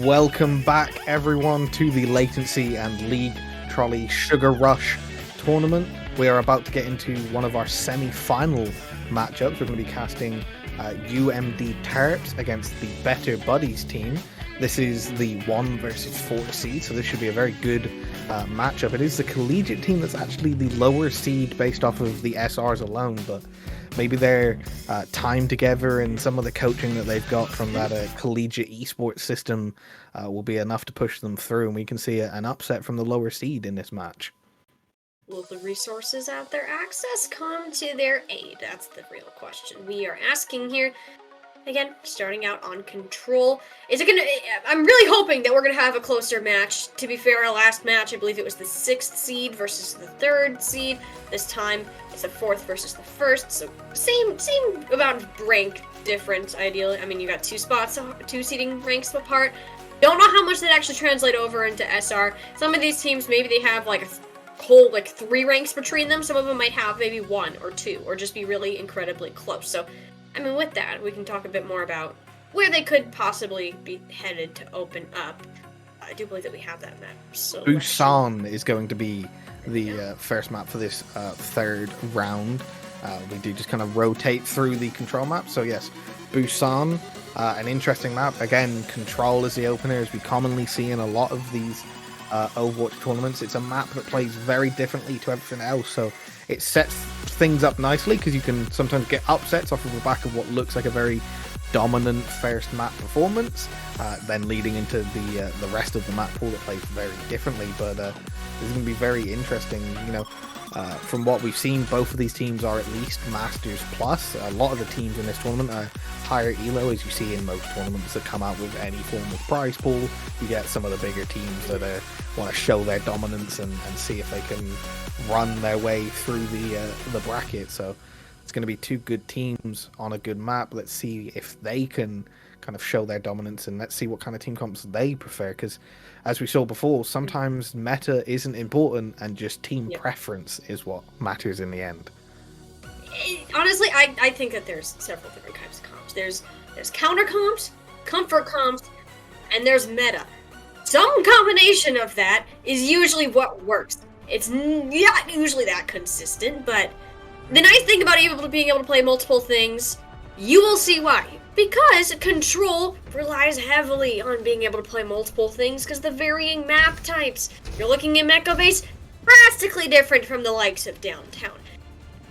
S2: Welcome back, everyone, to the Latency and League Trolli Sugar Rush tournament. We are about to get into one of our semi-final matchups. We're going to be casting UMD Terps against the Better Buddies team. This is the 1 versus 4 seed, so this should be a very good matchup. It is the collegiate team that's actually the lower seed based off of the SRs alone, but maybe their time together and some of the coaching that they've got from that collegiate esports system will be enough to push them through, and we can see an upset from the lower seed in this match.
S3: Will the resources at their access come to their aid? That's the real question we are asking here. Again, starting out on Control. Is it gonna... I'm really hoping that we're gonna have a closer match. To be fair, our last match, I believe it was the 6th seed versus the 3rd seed. This time, it's the 4th versus the 1st, so same amount of rank difference, ideally. I mean, you got 2 spots, 2 seeding ranks apart. Don't know how much that actually translate over into SR. Some of these teams, maybe they have like a whole 3 ranks between them. Some of them might have maybe 1 or 2, or just be really incredibly close. So, I mean, with that, we can talk a bit more about where they could possibly be headed to open up. I do believe that we have that map. So
S2: Busan is going to be the first map for this 3rd round. We do just kind of rotate through the control map. So yes, Busan, an interesting map. Again, control is the opener, as we commonly see in a lot of these Overwatch tournaments. It's a map that plays very differently to everything else, so it sets things up nicely because you can sometimes get upsets off of the back of what looks like a very dominant first map performance, then leading into the rest of the map pool that plays very differently. But it's going to be very interesting. From what we've seen, both of these teams are at least Masters Plus. A lot of the teams in this tournament are higher elo, as you see in most tournaments that come out with any form of prize pool. You get some of the bigger teams that want to show their dominance and see if they can run their way through the bracket. So it's going to be 2 good teams on a good map. Let's see if they can kind of show their dominance, and let's see what kind of team comps they prefer, because as we saw before, sometimes meta isn't important and just team preference is what matters in the end.
S3: Honestly, I think that there's several different kinds of comps. There's counter comps, comfort comps, and there's meta. Some combination of that is usually what works. It's not usually that consistent, but the nice thing about being able to play multiple things, you will see why. Because Control relies heavily on being able to play multiple things because the varying map types. You're looking at Mecha Base, drastically different from the likes of Downtown.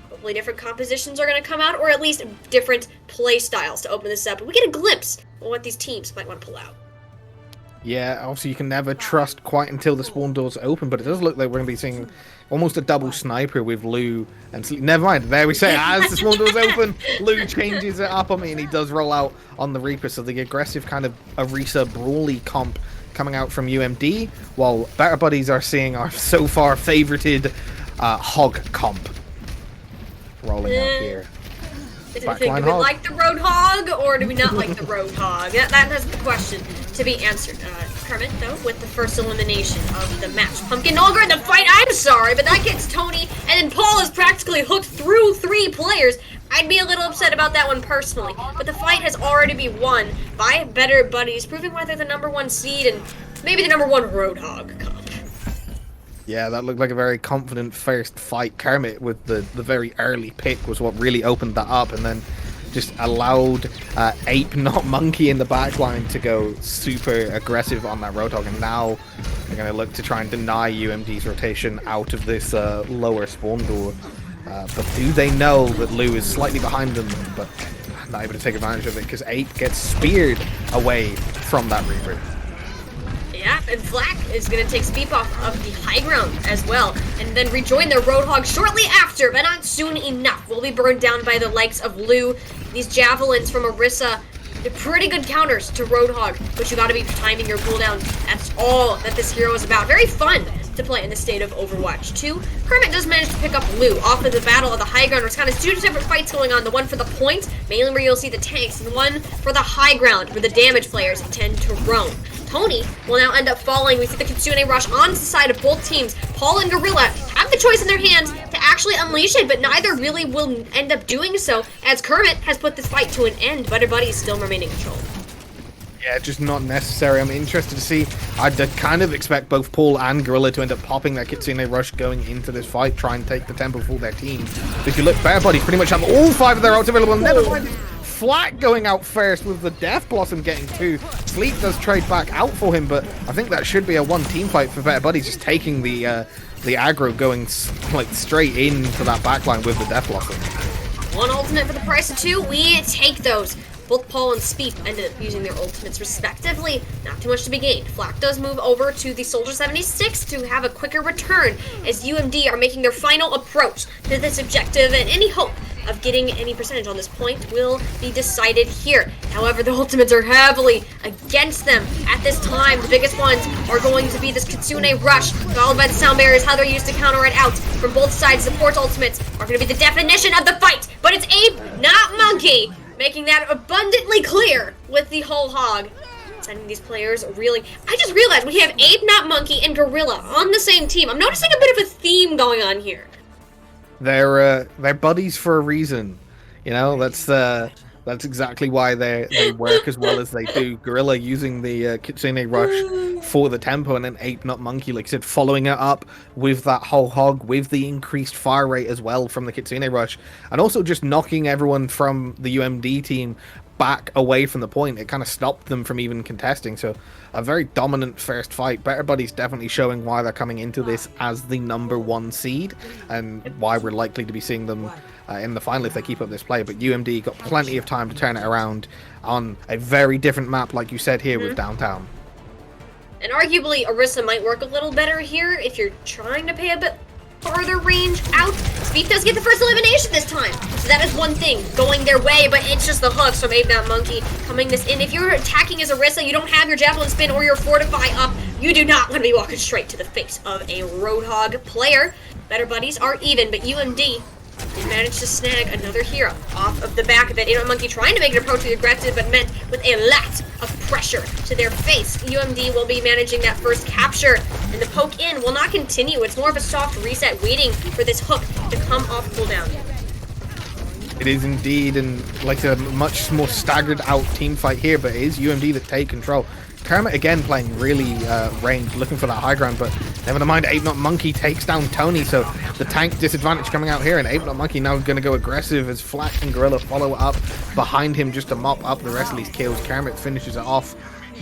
S3: Probably different compositions are going to come out, or at least different play styles to open this up. And we get a glimpse of what these teams might want to pull out.
S2: Yeah, obviously you can never trust quite until the spawn doors open, but it does look like we're going to be seeing almost a double sniper with Lou and Sleep. Never mind, there we say, as the spawn doors open, Lou changes it up on me and he does roll out on the Reaper. So the aggressive kind of Arisa Brawly comp coming out from UMD, while Better Buddies are seeing our so far favorited Hog comp rolling out here.
S3: Do we like the Roadhog, or do we not like the Roadhog? That's the question to be answered. Kermit, though, with the first elimination of the match. Pumpkin no longer in the fight, I'm sorry, but that gets Tony, and then Paul is practically hooked through 3 players. I'd be a little upset about that one personally, but the fight has already been won by Better Buddies, proving why they're the #1 seed and maybe the #1 Roadhog comp.
S2: Yeah, that looked like a very confident first fight. Kermit with the very early pick was what really opened that up, and then just allowed Ape, not Monkey, in the backline to go super aggressive on that Roadhog, and now they're going to look to try and deny UMD's rotation out of this lower spawn door. But do they know that Lou is slightly behind them, but not able to take advantage of it because Ape gets speared away from that Reaper.
S3: Yeah, and Flak is going to take Speep off of the high ground as well, and then rejoin their Roadhog shortly after, but not soon enough. Will be burned down by the likes of Lou. These javelins from Arisa, they're pretty good counters to Roadhog, but you got to be timing your cooldown. That's all that this hero is about. Very fun to play in the state of Overwatch 2. Kermit does manage to pick up Lou off of the battle of the high ground. There's kind of 2 different fights going on. The one for the point, mainly where you'll see the tanks, and one for the high ground, where the damage players tend to roam. Tony will now end up falling. We see the Kitsune rush on the side of both teams. Paul and Gorilla have the choice in their hands to actually unleash it, but neither really will end up doing so, as Kermit has put this fight to an end. Better Buddies still remain in control.
S2: Yeah, just not necessary. I'm interested to see. I'd kind of expect both Paul and Gorilla to end up popping that Kitsune rush going into this fight, try and take the tempo for their team. But if you look, Better Buddies pretty much have all 5 of their ults available. Never mind Flak going out first with the Death Blossom getting 2. Sleep does trade back out for him, but I think that should be a 1 team fight for Better Buddies, just taking the aggro, going like straight into that backline with the Death Blossom.
S3: 1 ultimate for the price of 2. We take those. Both Paul and Speep ended up using their ultimates respectively. Not too much to be gained. Flak does move over to the Soldier 76 to have a quicker return as UMD are making their final approach to this objective, and any hope of getting any percentage on this point will be decided here. However, the ultimates are heavily against them at this time. The biggest ones are going to be this Kitsune Rush, followed by the Sound Barriers, how they're used to counter it out from both sides. Support ultimates are going to be the definition of the fight, but it's Ape, not Monkey, making that abundantly clear with the whole hog. Sending these players really... I just realized we have Ape, not Monkey, and Gorilla on the same team. I'm noticing a bit of a theme going on here.
S2: They're buddies for a reason, you know. That's exactly why they work as well as they do. Gorilla using the Kitsune Rush for the tempo, and then Ape Not Monkey, like I said, following it up with that whole hog, with the increased fire rate as well from the Kitsune Rush, and also just knocking everyone from the UMD team back away from the point. It kind of stopped them from even contesting. So a very dominant first fight. Better Buddies definitely showing why they're coming into this as the #1 seed, and why we're likely to be seeing them in the final if they keep up this play. But UMD got plenty of time to turn it around on a very different map, like you said here, with Downtown.
S3: And arguably, Orisa might work a little better here if you're trying to pay a bit farther range out. Speed does get the first elimination this time, so that is one thing going their way, but it's just the hooks from Ape Not Monkey coming this in. If you're attacking as Orisa, you don't have your Javelin Spin or your Fortify up, you do not want to be walking straight to the face of a Roadhog player. Better Buddies are even, but UMD did manage to snag another hero off of the back of it. Ape Not Monkey trying to make an approach to the aggressive, but met with a lot of pressure to their face. UMD will be managing that first capture, and the poke in will not continue. It's more of a soft reset, waiting for this hook to come off cooldown.
S2: It is indeed, and like a much more staggered out team fight here, but it is UMD that take control. Kermit again playing really ranged, looking for that high ground, but never mind, Ape Not Monkey takes down Tony, so the tank disadvantage coming out here, and Ape Not Monkey now going to go aggressive as Flak and Gorilla follow up behind him just to mop up the rest of these kills. Kermit finishes it off.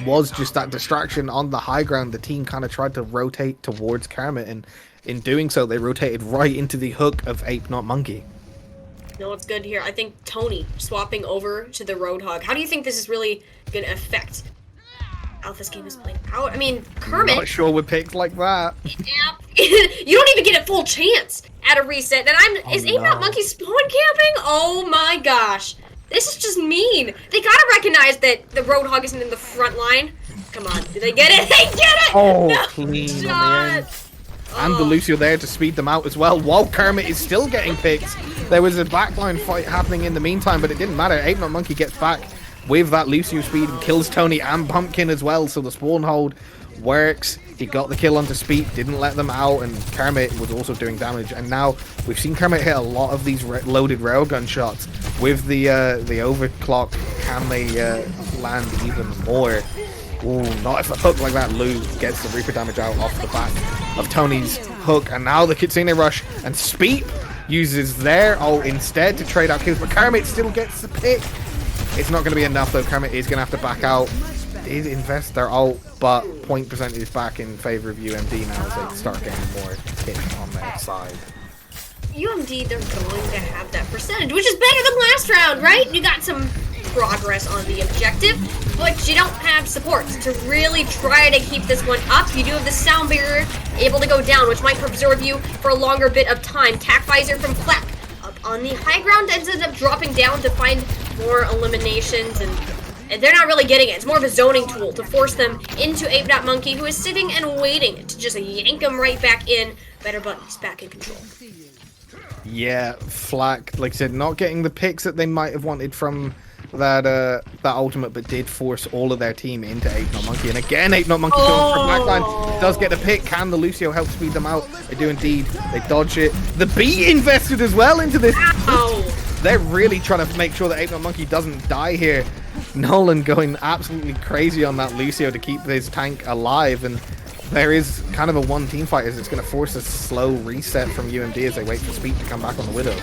S2: Was just that distraction on the high ground. The team kind of tried to rotate towards Kermit, and in doing so, they rotated right into the hook of Ape Not Monkey.
S3: You know what's good here? I think Tony swapping over to the Roadhog. How do you think this is really going to affect how this game is playing out? I mean, Kermit...
S2: Not sure with picks like that.
S3: Yeah. You don't even get a full chance at a reset. And is Ape Not Monkey spawn camping? Oh my gosh. This is just mean. They gotta recognize that the Roadhog isn't in the front line. Come on, do they get it? They get it!
S2: Oh,
S3: no
S2: clean on the
S3: shot.
S2: end. And the Lucio there to speed them out as well, while Kermit is still getting picked. There was a backline fight happening in the meantime, but it didn't matter. Ape Not Monkey gets back with that Lucio speed and kills Tony and Pumpkin as well, so the spawn hold works. He got the kill onto Speed, didn't let them out, and Kermit was also doing damage. And now we've seen Kermit hit a lot of these loaded railgun shots with the overclock. Can they land even more? Ooh, not if a hook like that. Lou gets the Reaper damage out off the back of Tony's hook, and now the Kitsune Rush, and Speed uses their ult instead to trade out kills, but Kermit still gets the pick. It's not going to be enough though. Kermit is going to have to back out. Did invest their ult, but point percentage back in favor of UMD now as they start getting more hits on their side.
S3: UMD, they're going to have that percentage, which is better than last round, right? You got some progress on the objective, but you don't have support to really try to keep this one up. You do have the Sound Barrier able to go down, which might preserve you for a longer bit of time. Tac Visor from Flak up on the high ground ends up dropping down to find more eliminations, and they're not really getting it. It's more of a zoning tool to force them into Ape Not Monkey, who is sitting and waiting to just yank them right back in. Better Buddies back in control.
S2: Yeah, Flak, like I said, not getting the picks that they might have wanted from that ultimate, but did force all of their team into Ape Not Monkey. And again, Ape Not Monkey going for Blackline. Does get a pick. Can the Lucio help speed them out? They do indeed. They dodge it. The B invested as well into this.
S3: Ow.
S2: They're really trying to make sure that Ape Not Monkey doesn't die here. Nolan going absolutely crazy on that Lucio to keep his tank alive, and there is kind of a one team fight as it's going to force a slow reset from UMD as they wait for Speed to come back on the Widow.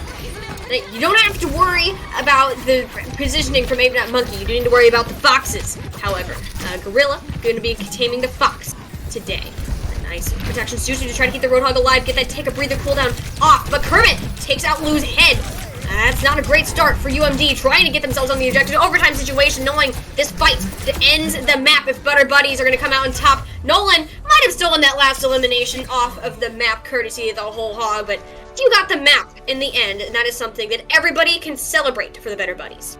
S3: You don't have to worry about the positioning from Ape Not Monkey. You do need to worry about the foxes, however. Gorilla going to be taming the fox today. A nice protection suit to try to keep the Roadhog alive, get that take a breather cooldown off, but Kermit takes out Lou's head That's not a great start for UMD, trying to get themselves on the objective overtime situation, knowing this fight that ends the map if Butter Buddies are going to come out on top. Nolan might have stolen that last elimination off of the map, courtesy of the whole hog, but you got the map in the end, and that is something that everybody can celebrate for the Better Buddies.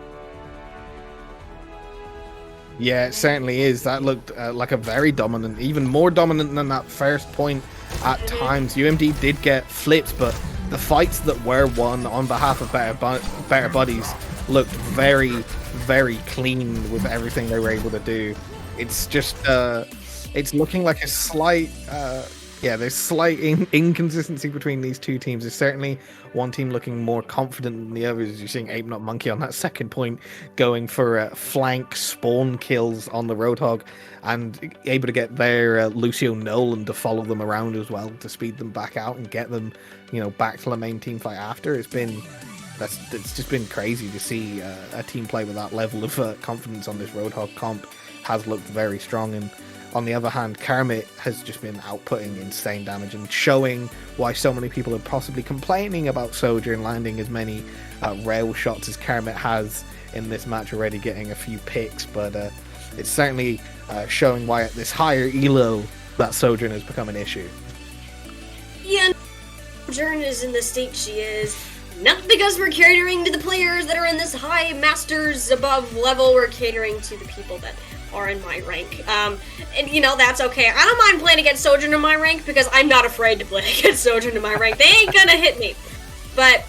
S2: Yeah, it certainly is. That looked like a very dominant, even more dominant than that first point at times. UMD did get flipped, but the fights that were won on behalf of Better Buddies looked very, very clean with everything they were able to do. It's just, it's looking like a slight, there's slight inconsistency between these two teams. There's certainly one team looking more confident than the others. You're seeing Ape Nut Monkey on that second point going for flank spawn kills on the Roadhog and able to get their Lucio Nolan to follow them around as well to speed them back out and get them, back to the main team fight after. It's just been crazy to see a team play with that level of confidence on this Roadhog comp. Has looked very strong, and on the other hand, Kermit has just been outputting insane damage and showing why so many people are possibly complaining about Sojourn landing as many rail shots as Kermit has in this match already, getting a few picks, but it's certainly showing why at this higher elo that Sojourn has become an issue.
S3: Yeah, Sojourn is in the state she is, not because we're catering to the players that are in this high masters above level, we're catering to the people that are in my rank, and that's okay. I don't mind playing against Sojourn in my rank because I'm not afraid to play against Sojourn in my rank. They ain't gonna hit me. But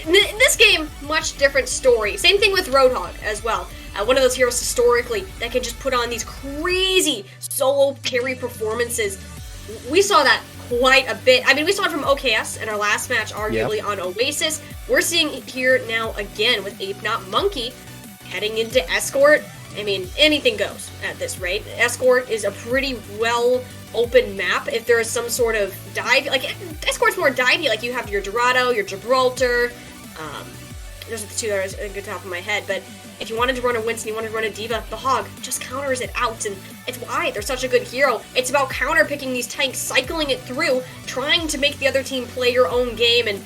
S3: in this game, much different story. Same thing with Roadhog as well. One of those heroes historically that can just put on these crazy solo carry performances. We saw that quite a bit. I mean, we saw it from OKS in our last match, arguably on Oasis. We're seeing it here now again with Ape Not Monkey heading into Escort. I mean, anything goes at this rate. Escort is a pretty well open map. If there is some sort of dive, like Escort's more divey, like you have your Dorado, your Gibraltar. Those are the two that are at the top of my head. But if you wanted to run a Winston, you wanted to run a Diva, the Hog just counters it out, and it's why they're such a good hero. It's about counter picking these tanks, cycling it through, trying to make the other team play your own game, and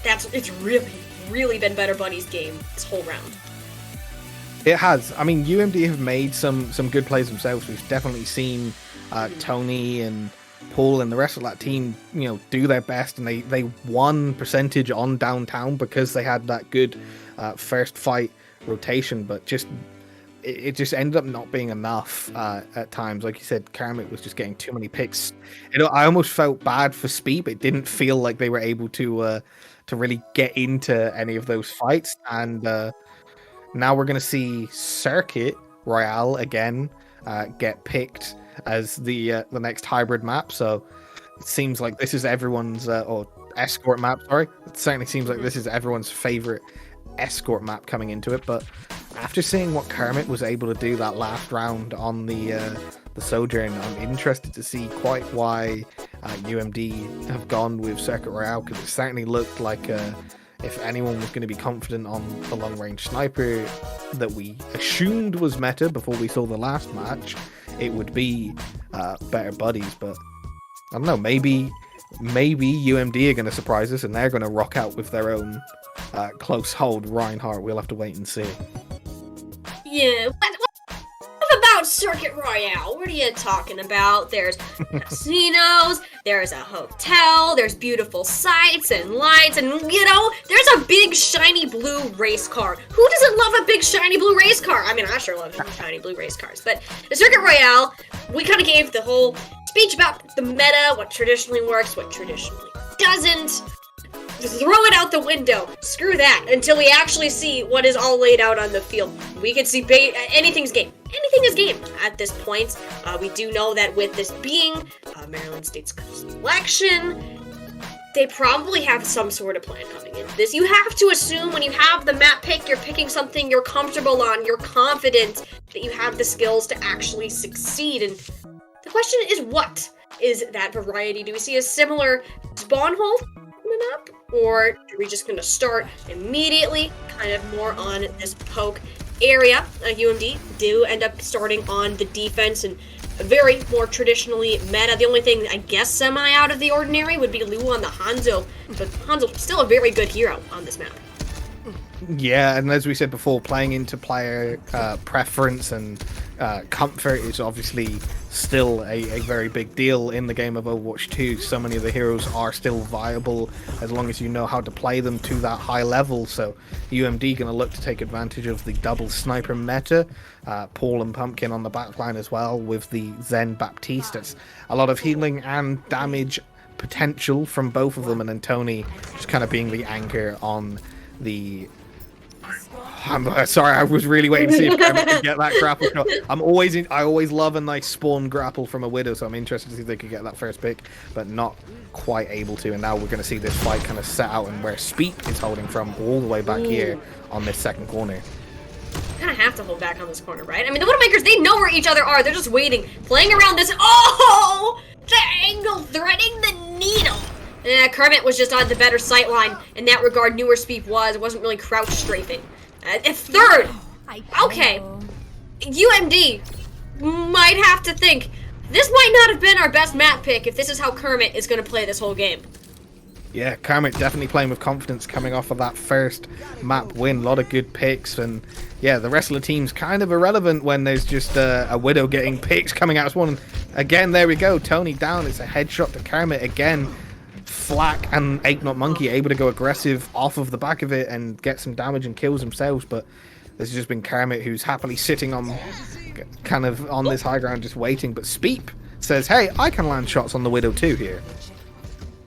S3: it's really, really been Better Buddies' game this whole round.
S2: It has. I mean, UMD have made some good plays themselves. We've definitely seen Tony and Paul and the rest of that team, do their best, and they won percentage on downtown because they had that good first fight rotation. But it just ended up not being enough at times. Like you said, Kermit was just getting too many picks. I almost felt bad for Speed. It didn't feel like they were able to really get into any of those fights, and now we're going to see Circuit Royale again get picked as the next hybrid map. So it seems like this is everyone's, or escort map, sorry. It certainly seems like this is everyone's favorite escort map coming into it. But after seeing what Kermit was able to do that last round on the Sojourn, I'm interested to see quite why UMD have gone with Circuit Royale, because it certainly looked like if anyone was going to be confident on the long-range sniper that we assumed was meta before we saw the last match, it would be Better Buddies. But I don't know, maybe UMD are going to surprise us and they're going to rock out with their own close hold Reinhardt. We'll have to wait and see.
S3: Yeah, what about Circuit Royale? What are you talking about? There's casinos, there's a hotel, there's beautiful sights and lights, and there's a big shiny blue race car. Who doesn't love a big shiny blue race car? I mean, I sure love shiny blue race cars. But the Circuit Royale, we kind of gave the whole speech about the meta, what traditionally works, what traditionally doesn't. Just throw it out the window. Screw that until we actually see what is all laid out on the field. We can see anything's game. Anything is game at this point. We do know that with this being Maryland State's selection, they probably have some sort of plan coming into this. You have to assume when you have the map pick, you're picking something you're comfortable on, you're confident that you have the skills to actually succeed. And the question is, what is that variety? Do we see a similar spawn hole in the map? Or are we just going to start immediately, kind of more on this poke area? UMD do end up starting on the defense and very more traditionally meta. The only thing, I guess, semi out of the ordinary would be Lu on the Hanzo. But Hanzo's still a very good hero on this map.
S2: Yeah, and as we said before, playing into player preference and comfort is obviously still a very big deal in the game of Overwatch 2. So many of the heroes are still viable as long as you know how to play them to that high level. So UMD going to look to take advantage of the double sniper meta. Paul and Pumpkin on the backline as well with the Zen Baptiste. It's a lot of healing and damage potential from both of them, and then Tony just kind of being the anchor on the... I'm sorry, I was really waiting to see if Kermit could get that grapple shot. I always love a nice spawn grapple from a Widow, so I'm interested to see if they could get that first pick, but not quite able to. And now we're going to see this fight kind of set out and where Speep is holding from all the way back here on this second corner.
S3: Kind of have to hold back on this corner, right? I mean, the Widowmakers, they know where each other are. They're just waiting, playing around this. Oh! The angle, threading the needle. Kermit was just on the better sight line. In that regard, newer Speep wasn't really crouch strafing. Third! Okay. UMD might have to think, this might not have been our best map pick if this is how Kermit is going to play this whole game.
S2: Yeah, Kermit definitely playing with confidence coming off of that first map win. A lot of good picks, and yeah, the rest of the team's kind of irrelevant when there's just a Widow getting picks coming out as one. Again, there we go. Tony down. It's a headshot to Kermit again. Flak and 8-Not Monkey able to go aggressive off of the back of it and get some damage and kills themselves, but this has just been Kermit who's happily sitting on kind of on this high ground just waiting. But Speep says, hey, I can land shots on the Widow too here.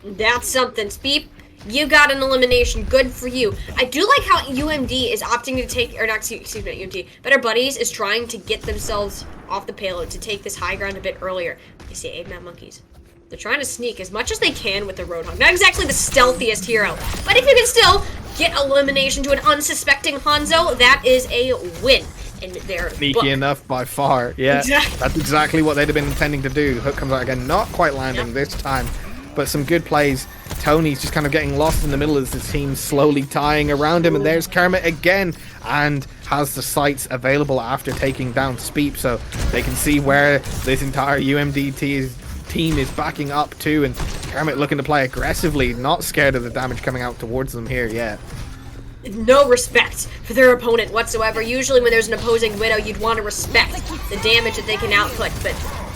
S3: That's something. Speep, you got an elimination. Good for you. I do like how UMD is opting to take, or not, excuse me, UMD, Better Buddies is trying to get themselves off the payload to take this high ground a bit earlier. You see 8-Man Monkeys. They're trying to sneak as much as they can with the Roadhog. Not exactly the stealthiest hero, but if you can still get elimination to an unsuspecting Hanzo, that is a win in their
S2: Sneaky
S3: book.
S2: enough by far. Yeah,
S3: Exactly.
S2: That's exactly what they'd have been intending to do. Hook comes out again, not quite landing this time, but some good plays. Tony's just kind of getting lost in the middle as the team's slowly tying around him, and there's Kermit again, and has the sights available after taking down Speep, so they can see where this entire UMDT team is backing up to, and Kermit looking to play aggressively, not scared of the damage coming out towards them here yet.
S3: No respect for their opponent whatsoever. Usually when there's an opposing Widow, you'd want to respect the damage that they can output, but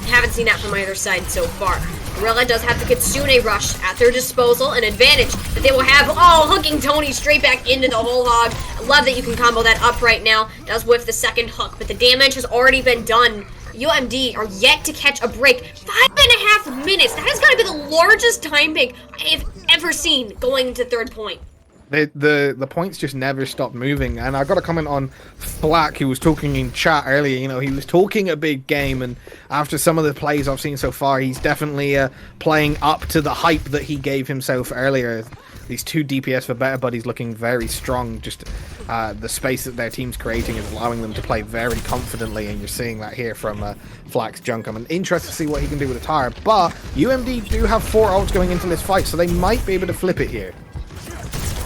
S3: haven't seen that from either side so far. Gorilla does have the Kitsune Rush at their disposal, an advantage that they will have. Oh, hooking Tony straight back into the whole hog. I love that you can combo that up right now. Does whiff the second hook, but the damage has already been done. UMD are yet to catch a break. 5.5 minutes. That has got to be the largest time bank I have ever seen going into third point.
S2: The points just never stop moving, and I got a comment on Flak, who was talking in chat earlier. You know, he was talking a big game, and after some of the plays I've seen so far, he's definitely playing up to the hype that he gave himself earlier. These two DPS for Better Buddies looking very strong. Just the space that their team's creating is allowing them to play very confidently, and you're seeing that here from Flak's junk. I'm interested to see what he can do with the tire, but UMD do have 4 ults going into this fight, so they might be able to flip it here.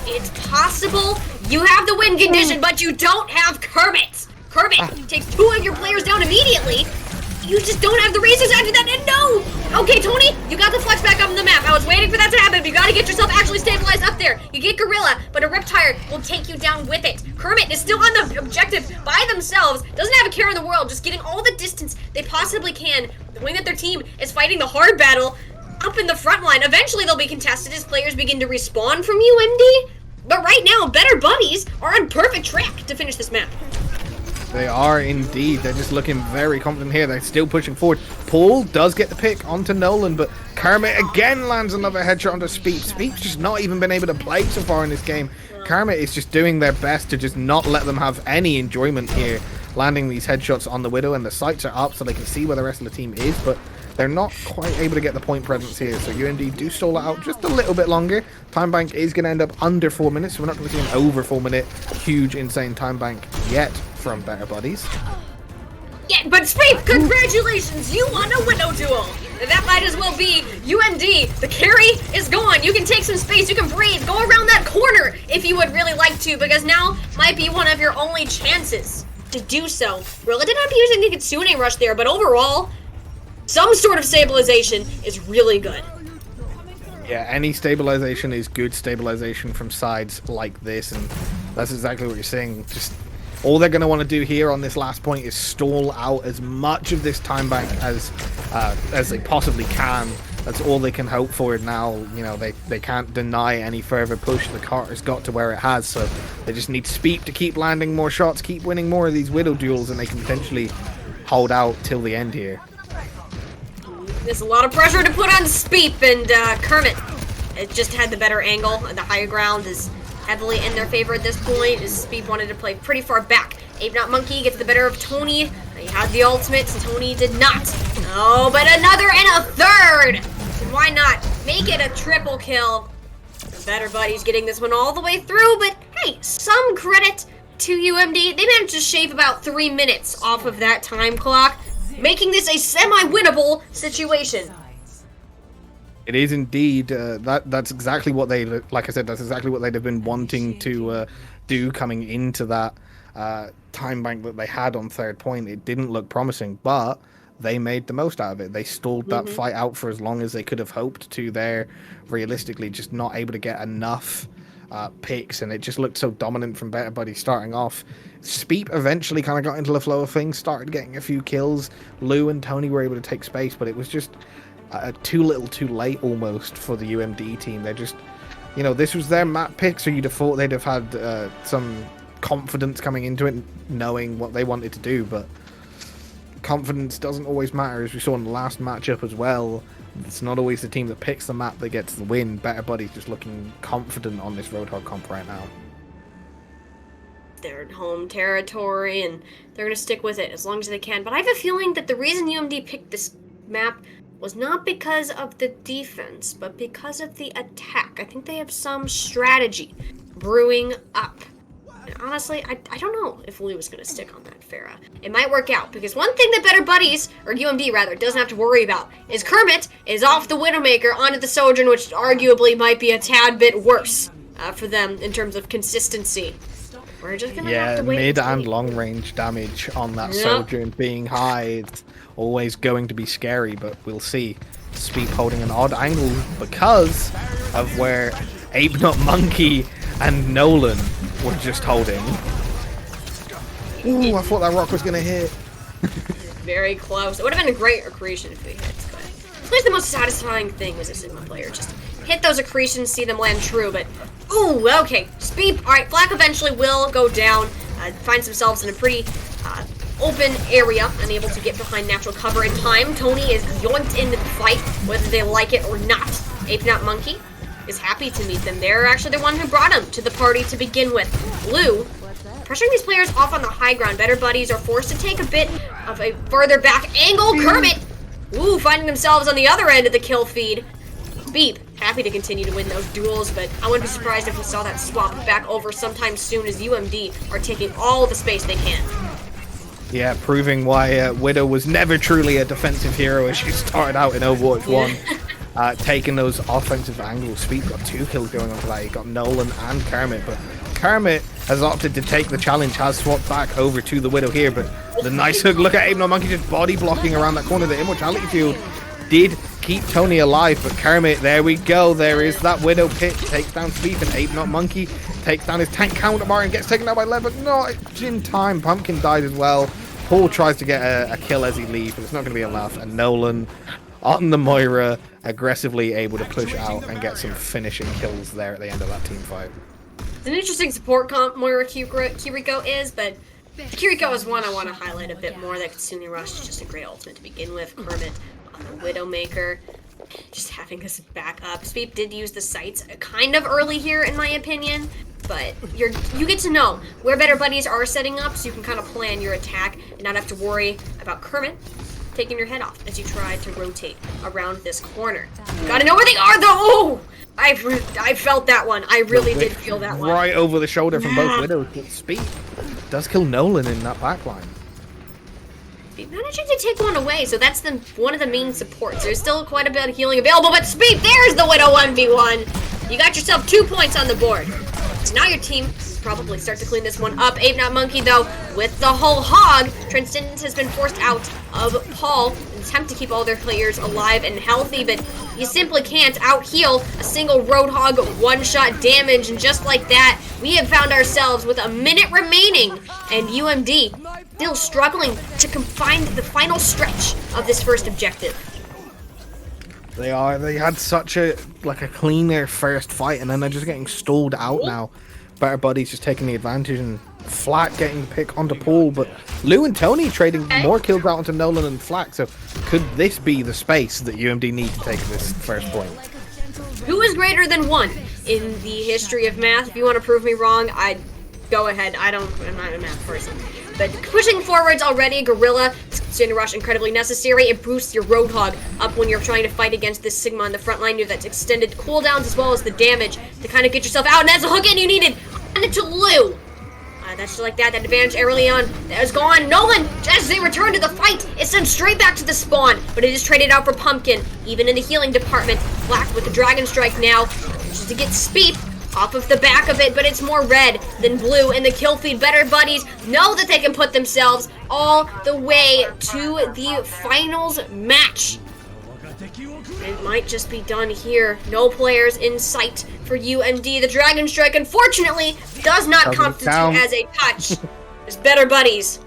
S3: It's possible. You have the win condition, but you don't have Kermit. Kermit takes 2 of your players down immediately. You just don't have the races after that, and no! Okay, Tony, you got the flex back up on the map. I was waiting for that to happen, but you gotta get yourself actually stabilized up there. You get Gorilla, but a Riptire will take you down with it. Kermit is still on the objective by themselves, doesn't have a care in the world, just getting all the distance they possibly can, knowing that their team is fighting the hard battle up in the front line. Eventually they'll be contested as players begin to respawn from UMD, but right now, Better Buddies are on perfect track to finish this map.
S2: They are indeed. They're just looking very confident here. They're still pushing forward. Paul does get the pick onto Nolan, but Kermit again lands another headshot onto Speep. Speep's just not even been able to play so far in this game. Kermit is just doing their best to just not let them have any enjoyment here, landing these headshots on the Widow, and the sights are up so they can see where the rest of the team is, but they're not quite able to get the point presence here, so UMD do stall it out just a little bit longer. Time bank is going to end up under 4 minutes, so we're not going to see an over 4 minute huge insane time bank yet from Better Buddies.
S3: Yeah, but Speep, congratulations, you won a Widow duel. That might as well be UMD. The carry is gone. You can take some space, you can breathe, go around that corner if you would really like to, because now might be one of your only chances to do so. Gorilla did not be using the Kitsune Rush there, but overall, some sort of stabilization is really good.
S2: Yeah, any stabilization is good stabilization from sides like this, and That's exactly what you're saying. Just all they're going to want to do here on this last point is stall out as much of this time bank as they possibly can. That's all they can hope for now. You know, they can't deny any further push. The cart has got to where it has, so they just need Speep to keep landing more shots, keep winning more of these Widow duels, and they can potentially hold out till the end here.
S3: There's a lot of pressure to put on Speep, and Kermit it just had the better angle, and the higher ground is heavily in their favor at this point, as Speep wanted to play pretty far back. L8TENCY gets the better of Tony. He had the ultimate, so Tony did not. Oh, but another and a third! And why not make it a triple kill? The better buddies getting this one all the way through, but hey, some credit to UMD. They managed to shave about 3 minutes off of that time clock, making this a semi-winnable situation.
S2: It is indeed. That's exactly what they, like I said, that's exactly what they'd have been wanting to do coming into that time bank that they had on third point. It didn't look promising, but they made the most out of it. They stalled that fight out for as long as they could have hoped to. They're realistically just not able to get enough picks, and it just looked so dominant from Better Buddy starting off. Speep eventually kind of got into the flow of things, started getting a few kills. Lou and Tony were able to take space, but it was just too little too late almost for the UMD team. They're just, you know, this was their map pick, so you'd have thought they'd have had some confidence coming into it, knowing what they wanted to do, but confidence doesn't always matter, as we saw in the last matchup as well. It's not always the team that picks the map that gets the win. Better Buddy's just looking confident on this Roadhog comp right now.
S3: They're in home territory, and they're going to stick with it as long as they can. But I have a feeling that the reason UMD picked this map was not because of the defense, but because of the attack. I think they have some strategy brewing up. And honestly, I don't know if Lou is going to stick on that Pharah. It might work out, because one thing that Better Buddies, or UMD rather, doesn't have to worry about is Kermit is off the Widowmaker onto the Sojourn, which arguably might be a tad bit worse for them in terms of consistency. We're just going to have to wait.
S2: Mid and long range damage on that Sojourn being high. It's always going to be scary, but we'll see. Speep holding an odd angle because of where L8TENCY and Nolan were just holding. Ooh, I thought that rock was going to hit.
S3: Very close. It would have been a great accretion if we hit, but it's always the most satisfying thing as a Sigma player. Just hit those accretions, see them land true, but ooh, okay. Speep. Alright, Flak eventually will go down, finds themselves in a pretty open area, unable to get behind natural cover in time. Tony is yoinked into the fight, whether they like it or not. L8TENCY is happy to meet them. They're actually the one who brought him to the party to begin with. Lou, pressuring these players off on the high ground. Better Buddies are forced to take a bit of a further back angle. Kermit, ooh, finding themselves on the other end of the kill feed. Beep, happy to continue to win those duels, but I wouldn't be surprised if we saw that swap back over sometime soon, as UMD are taking all the space they can.
S2: Yeah, proving why Widow was never truly a defensive hero as she started out in Overwatch 1. Taking those offensive angles. Speed got 2 kills going on for that. He got Nolan and Kermit, but Kermit has opted to take the challenge, has swapped back over to the Widow here, but the nice hook. Look at L8TENCY just body blocking around that corner. The Immortality Field did keep Tony alive, but Kermit, there we go. There is that Widow pick. Takes down Speed, and L8TENCY takes down his tank counterpart and gets taken out by Lev, but not in time. Pumpkin died as well. Paul tries to get a kill as he leaves, but it's not going to be enough. And Nolan on the Moira, aggressively able to push out and get some finishing kills there at the end of that team fight.
S3: It's an interesting support comp Moira Kiriko is, but Kiriko is one I want to highlight a bit more. That Kitsune Rush is just a great ultimate to begin with. Kermit on the Widowmaker, just having this back up. Speep did use the sights kind of early here, in my opinion, but you get to know where Better Buddies are setting up, so you can kind of plan your attack and not have to worry about Kermit taking your head off as you try to rotate around this corner. You gotta know where they are, though! Oh! I felt that one. I really did feel that one.
S2: Right over the shoulder from both Widows. Speed does kill Nolan in that backline.
S3: Speed managing to take one away, so that's one of the main supports. There's still quite a bit of healing available, but Speed, there's the Widow 1v1! You got yourself 2 points on the board. So now your team probably start to clean this one up. Ape Not Monkey, though, with the whole hog. Transcendence has been forced out of Paul in an attempt to keep all their players alive and healthy, but you simply can't out-heal a single Roadhog one-shot damage, and just like that, we have found ourselves with a minute remaining, and UMD still struggling to confine the final stretch of this first objective.
S2: They are. They had such a cleaner first fight, and then they're just getting stalled out now. Better Buddies just taking the advantage, and Flat getting the pick onto Paul, but Lou and Tony trading more kills out onto Nolan and Flack. So could this be the space that UMD need to take this first point?
S3: Who is greater than 1 in the history of math? If you want to prove me wrong, I'd go ahead. I'm not a math person. But pushing forwards already, Gorilla, Standing Rush incredibly necessary. It boosts your Roadhog up when you're trying to fight against this Sigma on the front line. You have that extended cooldowns as well as the damage to kind of get yourself out. And that's a hook in you needed. And it to Lou. That's just like that. That advantage early on that is gone. Nolan, as they return to the fight, it's sent straight back to the spawn. But it is traded out for Pumpkin, even in the healing department. Black with the Dragon Strike now, just to get speed off of the back of it, but it's more red than blue, and the kill feed. Better Buddies know that they can put themselves all the way to the finals match. It might just be done here. No players in sight for UMD. The Dragon Strike, unfortunately, does not constitute as a touch. It's Better Buddies.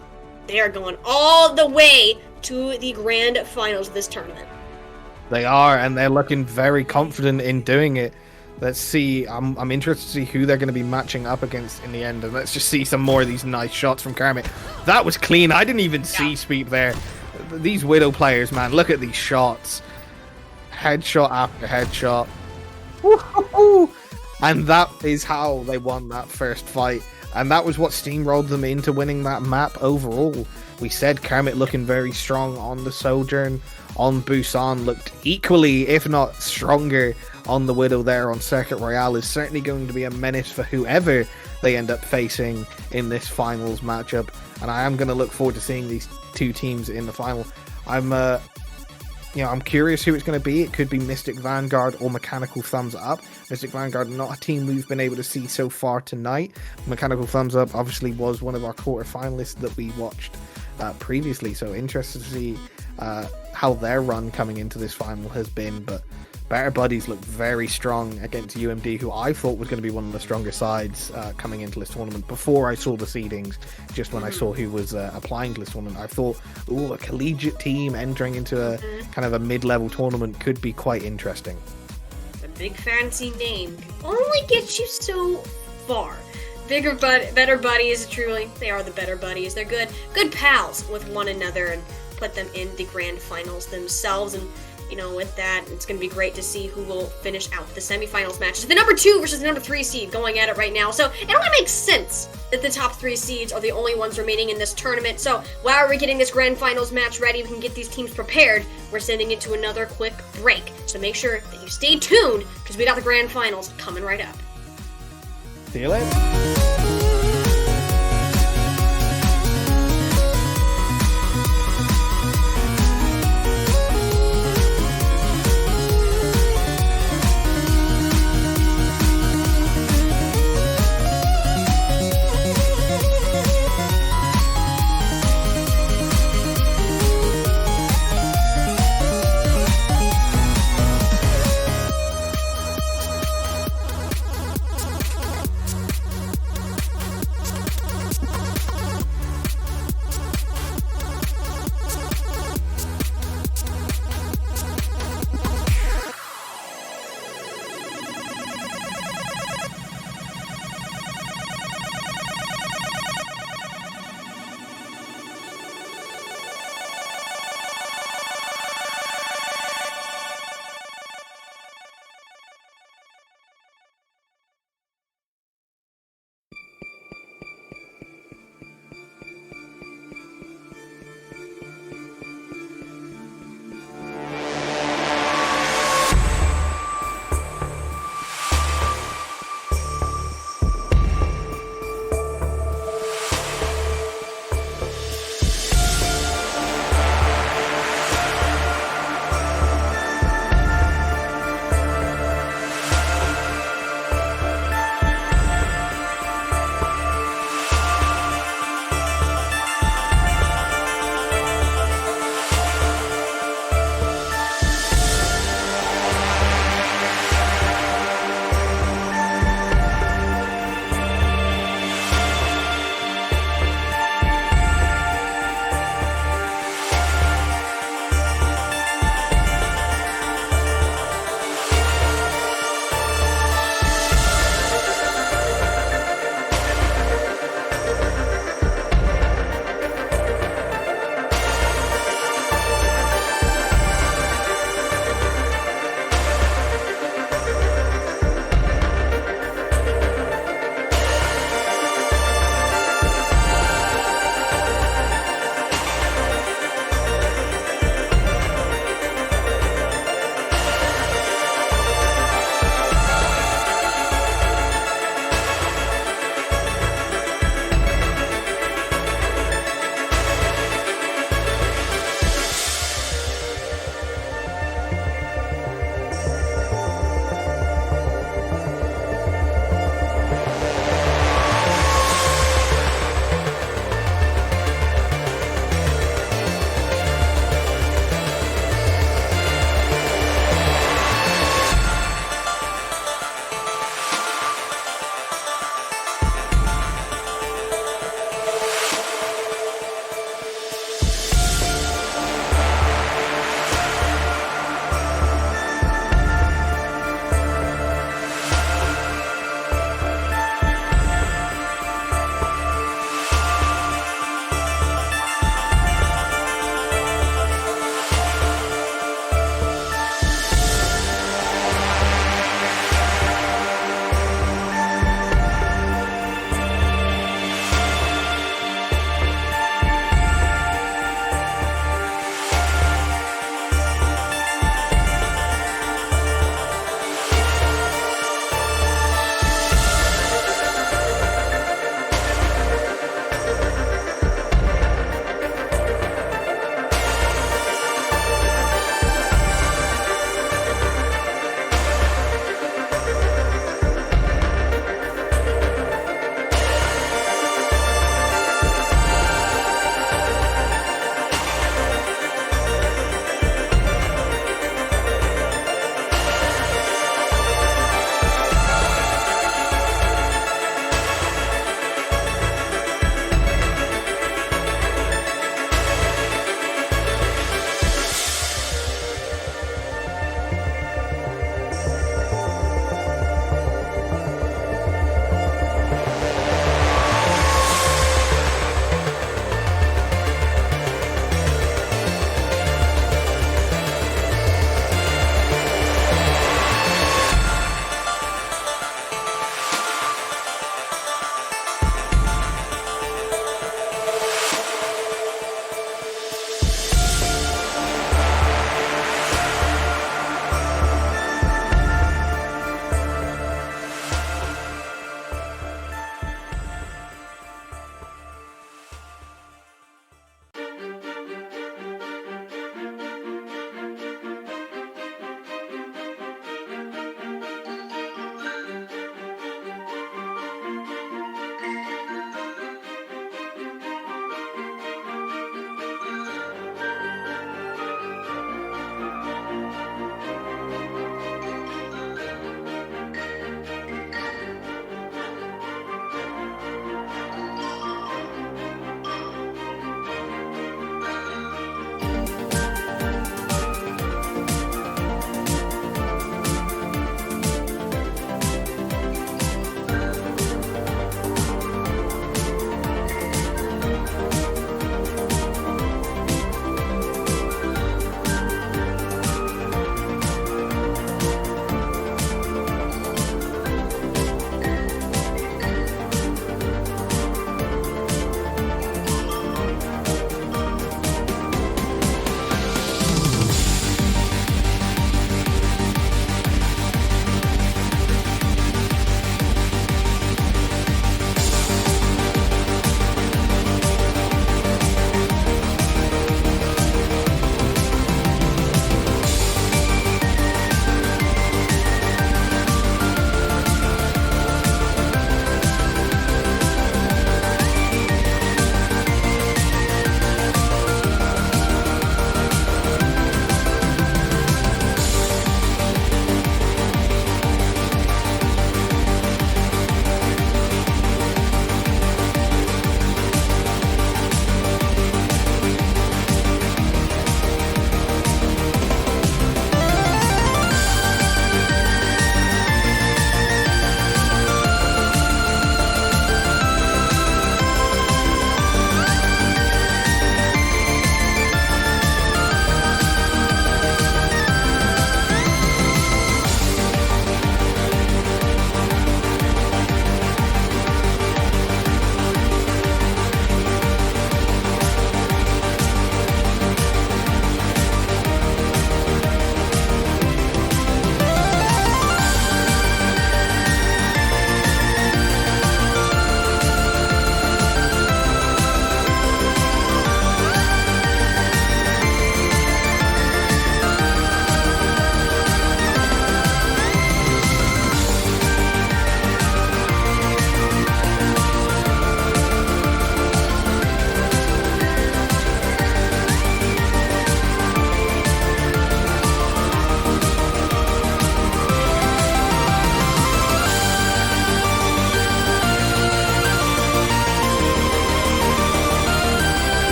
S3: They are going all the way to the grand finals of this tournament.
S2: They are, and they're looking very confident in doing it. Let's see. I'm interested to see who they're going to be matching up against in the end, and let's just see some more of these nice shots from Kermit. That was clean. I didn't even see Sweep there. These Widow players, man, look at these shots. Headshot after headshot. Woo-hoo-hoo! And that is how they won that first fight. And that was what steamrolled them into winning that map overall. We said Kermit looking very strong on the Sojourn. On Busan looked equally, if not stronger, on the Widow there on Circuit Royale. Is certainly going to be a menace for whoever they end up facing in this finals matchup. And I am going to look forward to seeing these two teams in the final. I'm curious who it's going to be. It could be Mystic Vanguard or Mechanical Thumbs Up. Mystic Vanguard, not a team we've been able to see so far tonight. Mechanical Thumbs Up obviously was one of our quarterfinalists that we watched previously, so interested to see how their run coming into this final has been. But Better Buddies looked very strong against UMD, who I thought was going to be one of the stronger sides coming into this tournament. Before I saw the seedings, just when I saw who was applying to this tournament, I thought, a collegiate team entering into a kind of a mid-level tournament could be quite interesting.
S3: A big fancy name can only get you so far. Better Buddies, truly, they are the Better Buddies. They're good pals with one another, and put them in the grand finals themselves. And with that, it's going to be great to see who will finish out the semifinals matches. The number 2 versus the number 3 seed going at it right now. So it only makes sense that the top 3 seeds are the only ones remaining in this tournament. So while we're getting this grand finals match ready, we can get these teams prepared. We're sending it to another quick break. So make sure that you stay tuned, because we got the grand finals coming right up.
S2: See you later.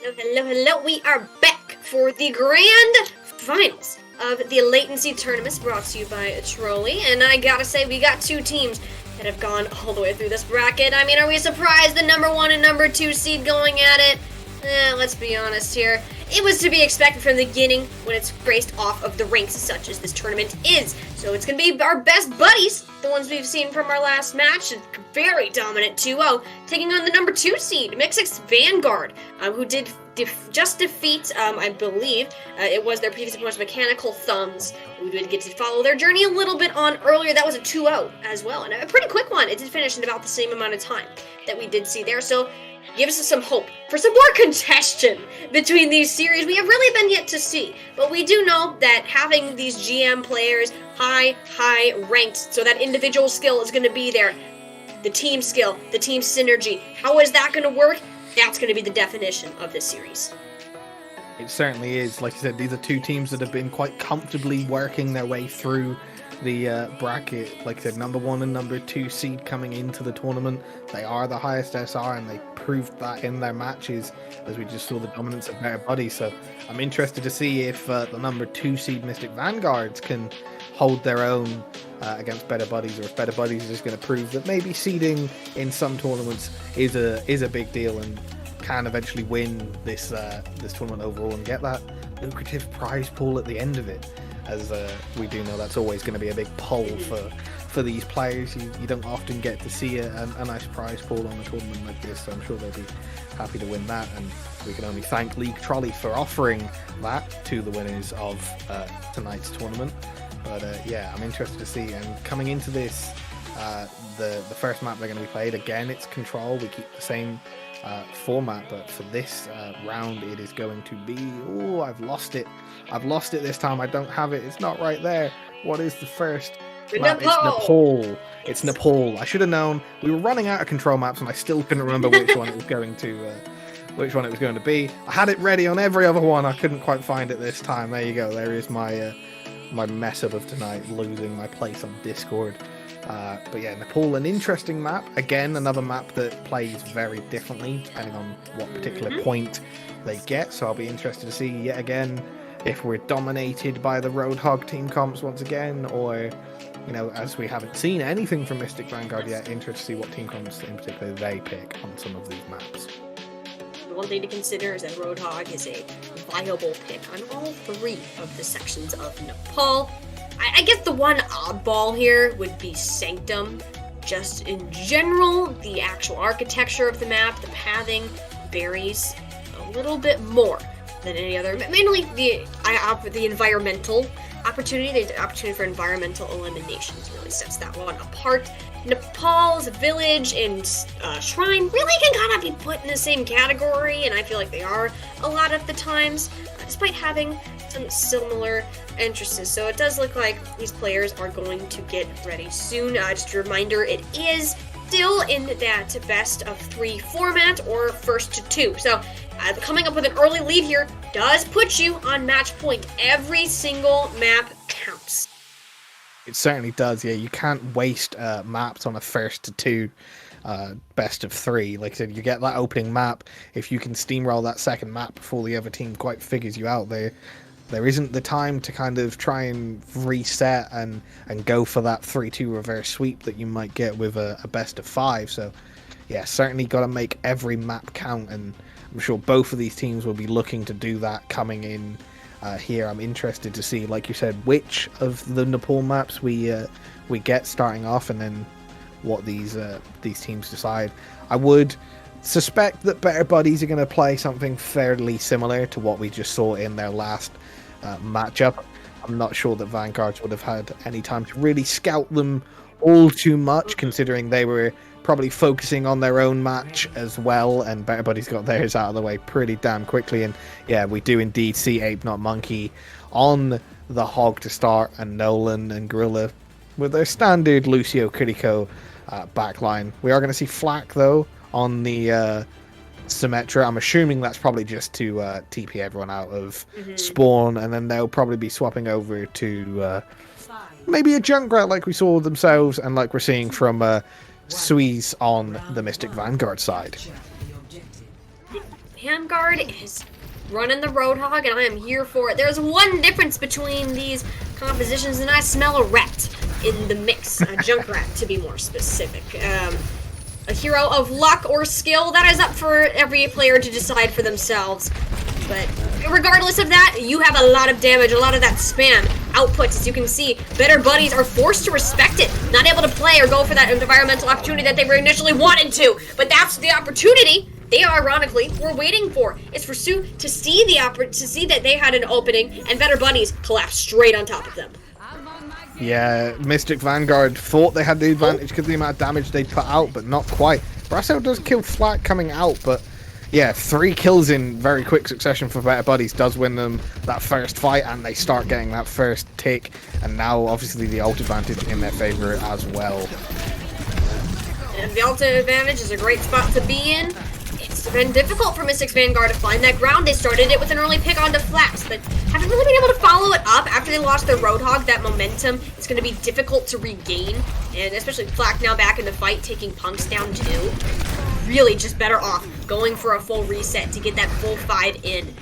S3: Hello. We are back for the grand finals of the L8TENCY tournaments brought to you by Trolli. And I gotta say, we got two teams that have gone all the way through this bracket. I mean, are we surprised the number 1 and number 2 seed going at it? Let's be honest here. It was to be expected from the beginning when it's based off of the ranks such as this tournament is. So it's going to be our best buddies, the ones we've seen from our last match, very dominant 2-0, taking on the number 2 seed, Mixix Vanguard, who did just defeat, I believe, it was their previous opponent's Mechanical Thumbs. We did get to follow their journey a little bit on earlier. That was a 2-0 as well, and a pretty quick one. It did finish in about the same amount of time that we did see there, so gives us some hope for some more contention between these series. We have really been yet to see, but we do know that having these GM players high ranked, so that individual skill is going to be there. The team skill, the team synergy. How is that going to work? That's going to be the definition of this series.
S2: It certainly is. Like I said, these are two teams that have been quite comfortably working their way through the bracket. Like I said, number 1 and number 2 seed coming into the tournament. They are the highest SR, and they proved that in their matches, as we just saw the dominance of Better Buddies. So I'm interested to see if the number 2 seed Mystic Vanguards can hold their own against Better Buddies, or if Better Buddies is just going to prove that maybe seeding in some tournaments is a big deal and can eventually win this tournament overall and get that lucrative prize pool at the end of it. As we do know, that's always going to be a big pull for these players. You don't often get to see a nice prize pool on a tournament like this, so I'm sure they'll be happy to win that, and we can only thank League Trolli for offering that to the winners of tonight's tournament. But yeah, I'm interested to see. And coming into this, the first map they're going to be played, again, it's Control. We keep the same format, but for this round it is going to be, oh, I've lost it this time. I don't have it. It's not right there. What is the first map? It's Nepal. I should have known. We were running out of Control maps and I still couldn't remember which one it was going to be. I had it ready on every other one. I couldn't quite find it this time. There you go. There is my my mess up of tonight, losing my place on Discord. But yeah, Nepal, an interesting map. Again, another map that plays very differently depending on what particular point they get. So I'll be interested to see yet again if we're dominated by the Roadhog team comps once again, or, you know, as we haven't seen anything from Mystic Vanguard yet, interested to see what team comps in particular they pick on some of these maps.
S3: The one thing to consider is that Roadhog is a viable pick on all 3 of the sections of Nepal. I guess the one oddball here would be Sanctum. Just in general, the actual architecture of the map, the pathing, varies a little bit more than any other. Mainly the environmental opportunity. The opportunity for environmental eliminations really sets that one apart. Nepal's village and shrine really can kind of be put in the same category, and I feel like they are a lot of the times, despite having some similar interests. So it does look like these players are going to get ready soon. Just a reminder, it is still in that best of 3 format, or first to 2. So coming up with an early lead here does put you on match point. Every single map counts.
S2: It certainly does, yeah. You can't waste maps on a first to 2 best of 3. Like I said, you get that opening map. If you can steamroll that second map before the other team quite figures you out, there isn't the time to kind of try and reset and go for that 3-2 reverse sweep that you might get with a best of 5. So yeah, certainly got to make every map count, and I'm sure both of these teams will be looking to do that coming in here. I'm interested to see, like you said, which of the Nepal maps we get starting off, and then what these teams decide. I would suspect that Better Buddies are going to play something fairly similar to what we just saw in their last matchup. I'm not sure that Vanguards would have had any time to really scout them all too much, considering they were probably focusing on their own match as well, and Better Buddies got theirs out of the way pretty damn quickly. And yeah, we do indeed see Ape Not Monkey on the Hog to start, and Nolan and Gorilla with their standard Lucio Kiriko backline. We are going to see Flak though on the Symmetra. I'm assuming that's probably just to TP everyone out of spawn, and then they'll probably be swapping over to maybe a Junkrat like we saw themselves, and like we're seeing from Suisse on the Mystic Vanguard side.
S3: Vanguard is running the Roadhog, and I am here for it. There's one difference between these compositions, and I smell a rat in the mix. A Junkrat, to be more specific. A hero of luck or skill, that is up for every player to decide for themselves. But regardless of that, you have a lot of damage, a lot of that spam output. As you can see, Better Buddies are forced to respect it, not able to play or go for that environmental opportunity that they were initially wanted to. But that's the opportunity they ironically were waiting for. It's for Sue to see that they had an opening, and Better Buddies collapsed straight on top of them.
S2: Yeah, Mystic Vanguard thought they had the advantage because of the amount of damage they put out, but not quite. Brasso does kill Flak coming out, but yeah, 3 kills in very quick succession for Better Buddies does win them that first fight, and they start getting that first tick, and now obviously the ult advantage in their favor as well.
S3: And the ult advantage is a great spot to be in. It's been difficult for Mystic's Vanguard to find that ground. They started it with an early pick onto Flax, but haven't really been able to follow it up after they lost their Roadhog. That momentum is going to be difficult to regain, and especially Flak now back in the fight, taking Punks down too. Really just better off going for a full reset to get that full 5 in.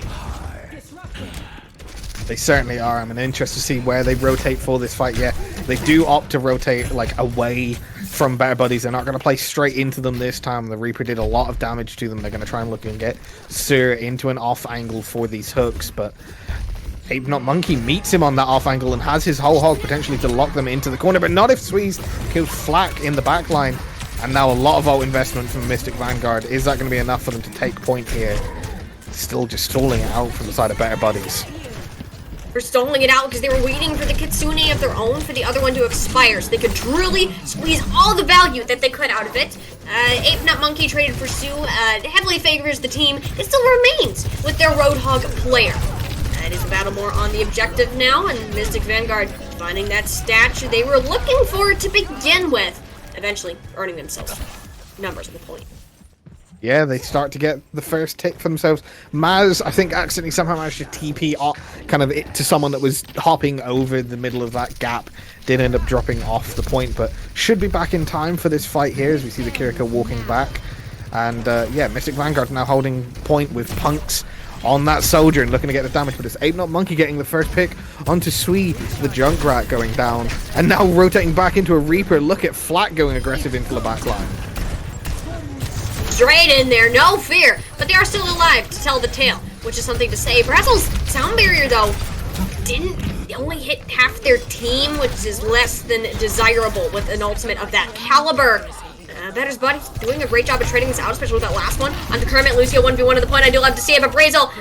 S2: They certainly are. I'm interested to see where they rotate for this fight. Yeah, they do opt to rotate like away from Better Buddies. They're not going to play straight into them this time. The Reaper did a lot of damage to them. They're going to try and look and get Sir into an off angle for these hooks, but L8TENCY meets him on that off angle and has his whole hog potentially to lock them into the corner, but not if Sweeze kills Flak in the back line. And now a lot of ult investment from Mystic Vanguard. Is that going to be enough for them to take point here? Still just stalling it out from the side of Better Buddies.
S3: They're stalling it out because they were waiting for the Kitsune of their own for the other one to expire, so they could truly squeeze all the value that they could out of it. L8TENCY traded for Sue, heavily favors the team. It still remains with their Roadhog player. It is a battle more on the objective now, and Mystic Vanguard finding that statue they were looking for to begin with, eventually earning themselves numbers on the point.
S2: Yeah, they start to get the first tick for themselves. Maz, I think, accidentally somehow managed to TP up kind of it to someone that was hopping over the middle of that gap. Did end up dropping off the point, but should be back in time for this fight here as we see the Kiriko walking back. And yeah, Mystic Vanguard now holding point with Punks on that soldier and looking to get the damage, but it's L8TENCY getting the first pick onto Sui, the Junkrat going down, and now rotating back into a Reaper. Look at Flak going aggressive into the backline.
S3: Straight in there, no fear, but they are still alive to tell the tale, which is something to say. Brazil's sound barrier, though, didn't only hit half their team, which is less than desirable with an ultimate of that caliber. Better's Buddy's doing a great job of trading this out, especially with that last one. Onto Kermit, Lucio 1v1 at the point. I do love to see it, but Brazel,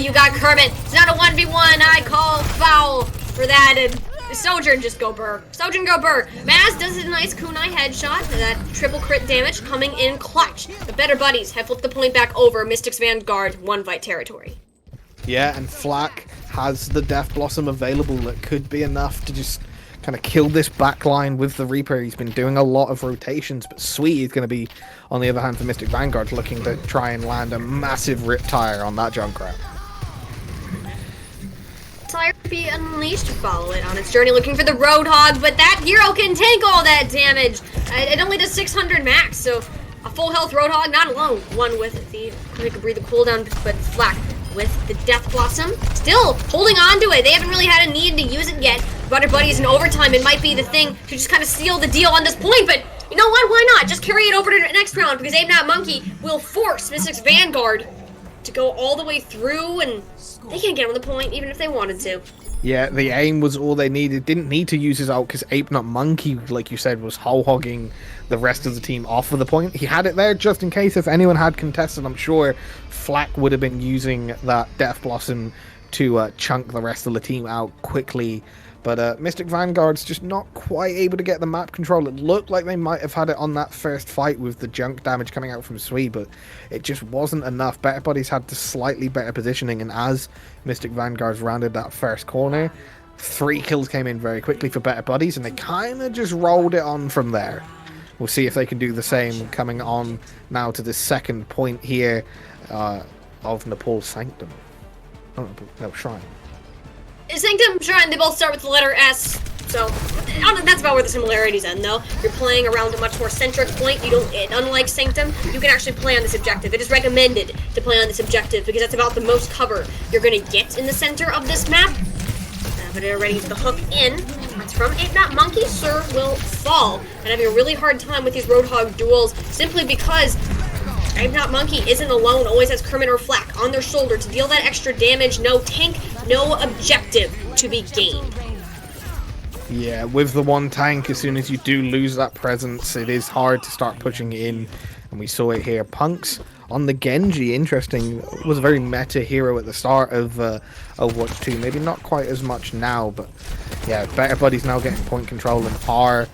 S3: you got Kermit. It's not a 1v1. I call foul for that. And Sojourn just go burr. Sojourn go burr. Maz does a nice kunai headshot. That triple crit damage coming in clutch. The Better Buddies have flipped the point back over Mystic's Vanguard one fight territory.
S2: Yeah, and Flak has the Death Blossom available that could be enough to just kind of kill this backline with the Reaper. He's been doing a lot of rotations, but Sweet is going to be, on the other hand, for Mystic Vanguard, looking to try and land a massive rip tire on that Junkrat.
S3: Tire be unleashed to follow it on its journey, looking for the Roadhog, but that hero can take all that damage. It only does 600 max, so a full health Roadhog, not alone. One with the quick breathe the cooldown, but Flak with the Death Blossom, still holding on to it. They haven't really had a need to use it yet. Better Buddies in overtime, it might be the thing to just kind of seal the deal on this point, but you know what, why not? Just carry it over to the next round, because L8TENCY will force Mystic's Vanguard to go all the way through, and they can't get on the point even if they wanted to.
S2: Yeah, the aim was all they needed. Didn't need to use his ult because L8TENCY, like you said, was whole-hogging the rest of the team off of the point. He had it there just in case if anyone had contested. I'm sure Flak would have been using that Death Blossom to chunk the rest of the team out quickly. But Mystic Vanguard's just not quite able to get the map control. It looked like they might have had it on that first fight with the junk damage coming out from Sui, but it just wasn't enough. Better Buddies had the slightly better positioning, and as Mystic Vanguard's rounded that first corner, 3 kills came in very quickly for Better Buddies, and they kind of just rolled it on from there. We'll see if they can do the same coming on now to the second point here of Nepal's Sanctum. Oh, no, Shrine.
S3: Sanctum, Shrine, they both start with the letter S. So, that's about where the similarities end, though. You're playing around a much more centric point. You don't, unlike Sanctum, you can actually play on this objective. It is recommended to play on this objective because that's about the most cover you're going to get in the center of this map. But they're ready to hook in. That's from L8TENCY. Sir will fall and having a really hard time with these Roadhog duels simply because L8TENCY isn't alone, always has Kermit or Flak on their shoulder to deal that extra damage. No tank, no objective to be gained.
S2: Yeah, with the one tank, as soon as you do lose that presence, it is hard to start pushing in, and we saw it here. Punks on the Genji, interesting, was a very meta hero at the start of Overwatch 2, maybe not quite as much now, but yeah, Better Buddies now getting point control, and are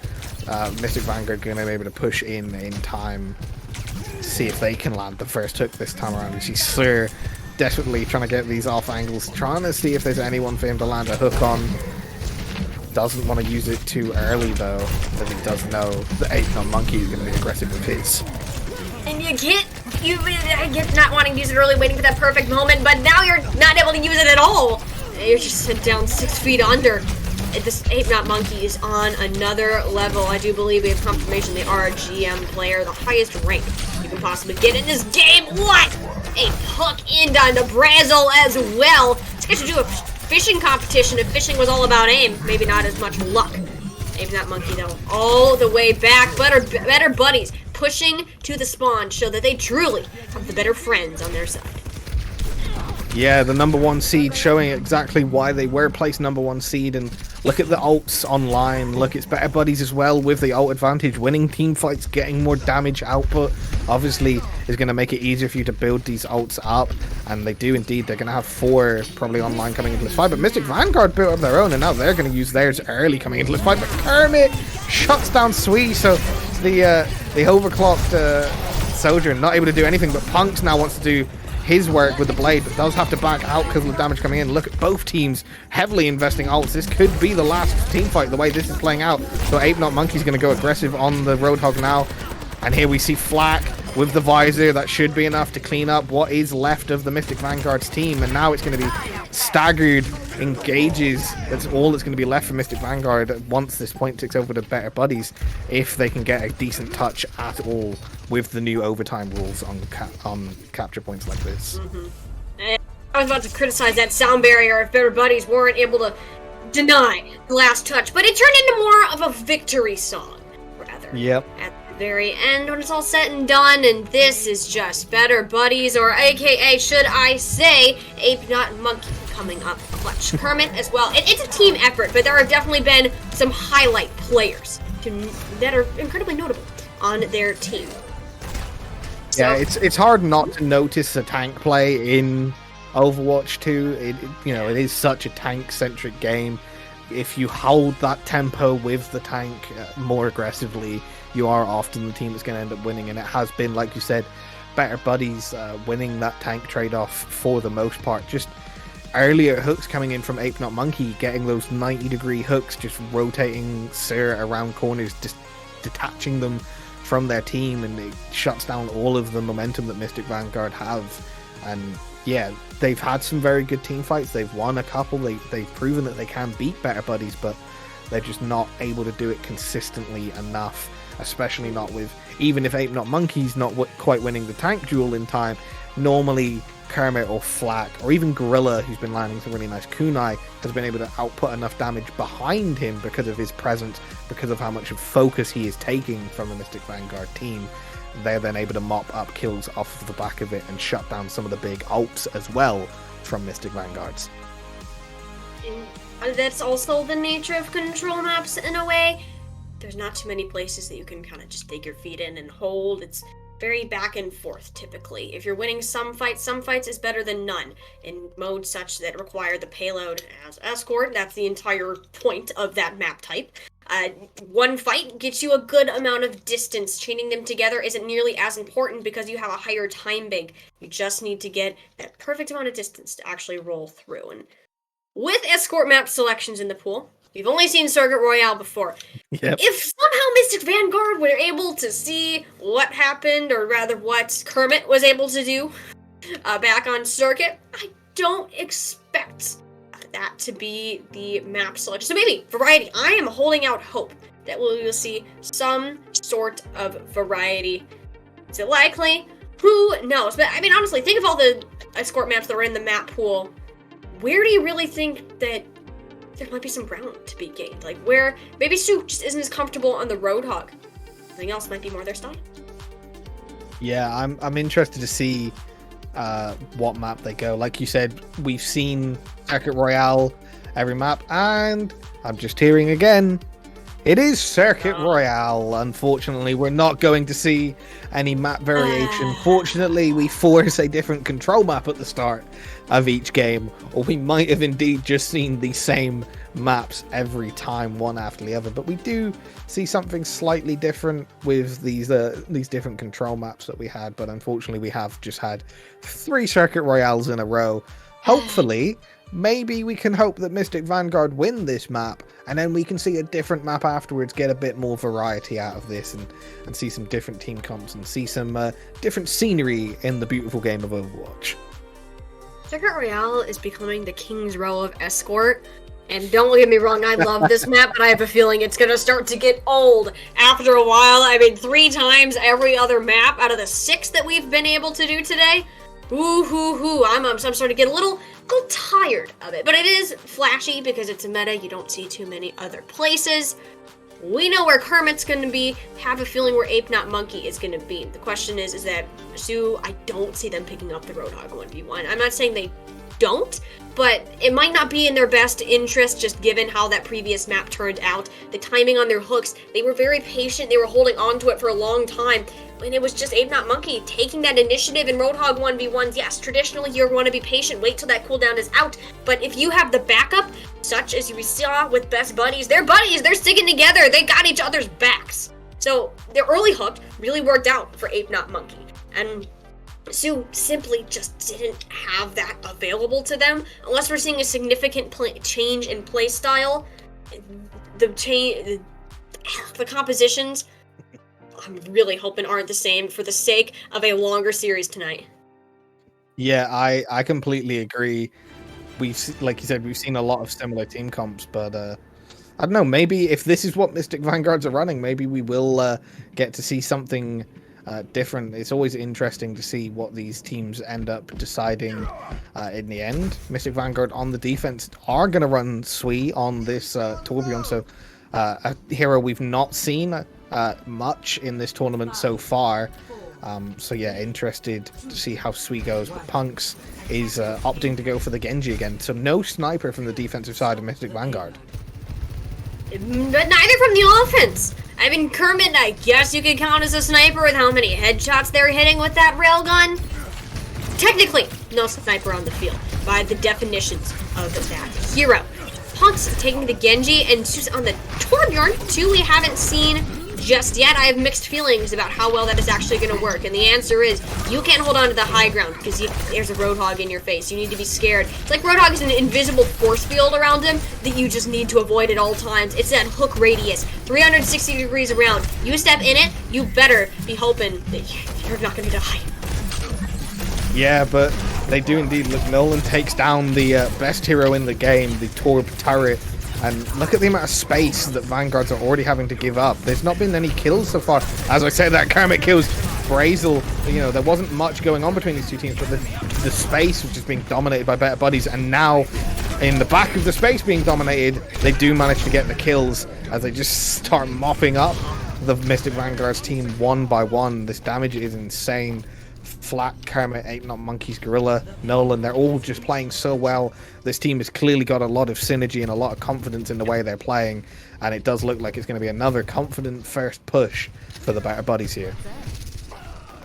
S2: Mystic Vanguard going to be able to push in time, see if they can land the first hook this time around. You see Sir desperately trying to get these off angles, trying to see if there's anyone for him to land a hook on. Doesn't want to use it too early though, as he does know that L8TENCY is going to be aggressive with his.
S3: And I get not wanting to use it early, waiting for that perfect moment, but now you're not able to use it at all. You're just sent down 6 feet under. This L8TENCY is on another level. I do believe we have confirmation they are a GM player, the highest rank you can possibly get in this game. What? A hook in on the Brazzle as well. This guy should do a fishing competition if fishing was all about aim. Maybe not as much luck. L8TENCY though, all the way back. Better Buddies pushing to the spawn show that they truly have the better friends on their side.
S2: Yeah, the #1 seed showing exactly why they were placed #1 seed, and look at the ults online. Look, it's Better Buddies as well with the ult advantage, winning team fights, getting more damage output. Obviously, is going to make it easier for you to build these ults up, and they do indeed. They're going to have 4 probably online coming into this fight, but Mystic Vanguard built up their own, and now they're going to use theirs early coming into this fight. But Kermit shuts down Sui, so the overclocked soldier not able to do anything, but Punks now wants to do his work with the blade, but does have to back out because of the damage coming in. Look at both teams heavily investing ults. This could be the last team fight the way this is playing out. So L8TENCY is going to go aggressive on the Roadhog now. And here we see Flak with the visor. That should be enough to clean up what is left of the Mystic Vanguard's team. And now it's going to be staggered engages. That's all that's going to be left for Mystic Vanguard once this point ticks over to Better Buddies, if they can get a decent touch at all with the new overtime rules on capture points like this.
S3: I was about to criticize that sound barrier if Better Buddies weren't able to deny the last touch, but it turned into more of a victory song, rather.
S2: Yep.
S3: At the very end, when it's all said and done, and this is just Better Buddies, or AKA, should I say, L8TENCY coming up clutch. Kermit as well. It's a team effort, but there have definitely been some highlight players that are incredibly notable on their team. So,
S2: yeah, it's hard not to notice a tank play in Overwatch 2. It is such a tank-centric game. If you hold that tempo with the tank more aggressively, you are often the team that's going to end up winning, and it has been, like you said, Better Buddies winning that tank trade-off for the most part. Just earlier hooks coming in from L8TENCY, getting those 90-degree hooks, just rotating Sir around corners, just detaching them from their team, and it shuts down all of the momentum that Mystic Vanguard have. And yeah, they've had some very good team fights. They've won a couple. They've proven that they can beat Better Buddies, but they're just not able to do it consistently enough, especially not with, even if L8TENCY's not quite winning the tank duel in time, normally Kermit or Flak, or even Gorilla, who's been landing some really nice kunai, has been able to output enough damage behind him because of his presence, because of how much of focus he is taking from the Mystic Vanguard team. They're then able to mop up kills off of the back of it and shut down some of the big ults as well from Mystic Vanguards.
S3: And that's also the nature of control maps in a way. There's not too many places that you can kind of just dig your feet in and hold. It's very back and forth typically. If you're winning some fights is better than none in modes such that require the payload as escort. That's the entire point of that map type. One fight gets you a good amount of distance. Chaining them together isn't nearly as important because you have a higher time bank. You just need to get that perfect amount of distance to actually roll through. And with escort map selections in the pool, we've only seen Circuit Royale before.
S2: Yep.
S3: If somehow Mystic Vanguard were able to see what happened, or rather what Kermit was able to do back on Circuit, I don't expect that to be the map selection. So maybe variety. I am holding out hope that we will see some sort of variety. Is it likely? Who knows? But I mean, honestly, think of all the escort maps that are in the map pool. Where do you really think that there might be some ground to be gained? Like where maybe Sue just isn't as comfortable on the Roadhog. Something else might be more their style.
S2: Yeah, I'm interested to see what map they go. Like you said, we've seen Circuit Royale every map, and I'm just hearing again, it is Circuit Royale. Unfortunately, we're not going to see any map variation. Fortunately, we force a different control map at the start of each game, or we might have indeed just seen the same maps every time, one after the other. But we do see something slightly different with these different control maps that we had. But unfortunately, we have just had 3 Circuit Royales in a row. Hopefully, maybe we can hope that Mystic Vanguard win this map, and then we can see a different map afterwards, get a bit more variety out of this, and see some different team comps, and see some different scenery in the beautiful game of Overwatch.
S3: Circuit Royale is becoming the King's Row of Escort. And don't get me wrong, I love this map, but I have a feeling it's going to start to get old after a while. I mean, 3 times every other map out of the 6 that we've been able to do today. I'm starting to get a little tired of it. But it is flashy because it's a meta you don't see too many other places. We know where Kermit's going to be. Have a feeling where Ape Not Monkey is going to be. The question is that Sue, I don't see them picking up the Roadhog 1v1. I'm not saying they don't, but it might not be in their best interest just given how that previous map turned out. The timing on their hooks, they were very patient. They were holding on to it for a long time. And it was just Ape Not Monkey taking that initiative in Roadhog 1v1s. Yes, traditionally you're going to be patient, wait till that cooldown is out. But if you have the backup, such as we saw with Best Buddies, they're sticking together, they got each other's backs. So their early hook really worked out for Ape Not Monkey. And Sue simply just didn't have that available to them, unless we're seeing a significant change in play style. The compositions, I'm really hoping aren't the same for the sake of a longer series tonight.
S2: Yeah, I completely agree. Like you said, we've seen a lot of similar team comps, but I don't know, maybe if this is what Mystic Vanguards are running, maybe we will get to see something different. It's always interesting to see what these teams end up deciding in the end. Mystic Vanguard on the defense are going to run Sui on this Torbjorn, so a hero we've not seen much in this tournament so far. So yeah, interested to see how Sui goes. But Punks is opting to go for the Genji again, so no sniper from the defensive side of Mystic Vanguard.
S3: But neither from the offense. I mean, Kermit, I guess you could count as a sniper with how many headshots they're hitting with that railgun. Technically, no sniper on the field by the definitions of that hero. Punks taking the Genji and on the Torbjorn, 2 we haven't seen just yet. I have mixed feelings about how well that is actually going to work, and the answer is you can't hold on to the high ground because there's a Roadhog in your face. You need to be scared. It's like Roadhog is an invisible force field around him that you just need to avoid at all times. It's that hook radius, 360 degrees around. You step in it, you better be hoping that you're not going to die.
S2: Yeah, but they do indeed. Look, Nolan takes down the best hero in the game, the Torb turret. And look at the amount of space that Vanguards are already having to give up. There's not been any kills so far. As I said, that Kermit kills Brazel. You know, there wasn't much going on between these two teams, but the space which is being dominated by Better Buddies, and now in the back of the space being dominated, they do manage to get the kills as they just start mopping up the Mystic Vanguards team one by one. This damage is insane. Flat, Kermit, Ape Not Monkeys, Gorilla, Nolan, they're all just playing so well. This team has clearly got a lot of synergy and a lot of confidence in the way they're playing, and it does look like it's going to be another confident first push for the Better Buddies here.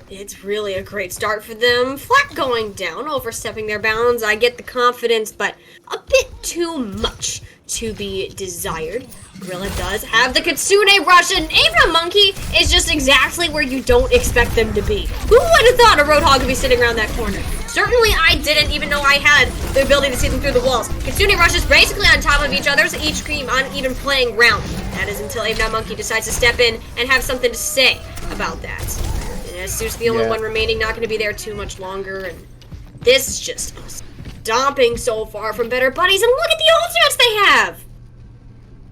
S3: It's really a great start for them. Flat going down, overstepping their bounds. I get the confidence, but a bit too much to be desired. Gorilla does have the Kitsune rush, and Ape Not Monkey is just exactly where you don't expect them to be. Who would have thought a Roadhog would be sitting around that corner? Certainly I didn't, even though I had the ability to see them through the walls. Kitsune rushes basically on top of each other, so each team on even playing round. That is until Ape Not Monkey decides to step in and have something to say about that. And Sue's the only one remaining, not going to be there too much longer, and this is just stomping so far from Better Buddies. And look at the ultimates they have?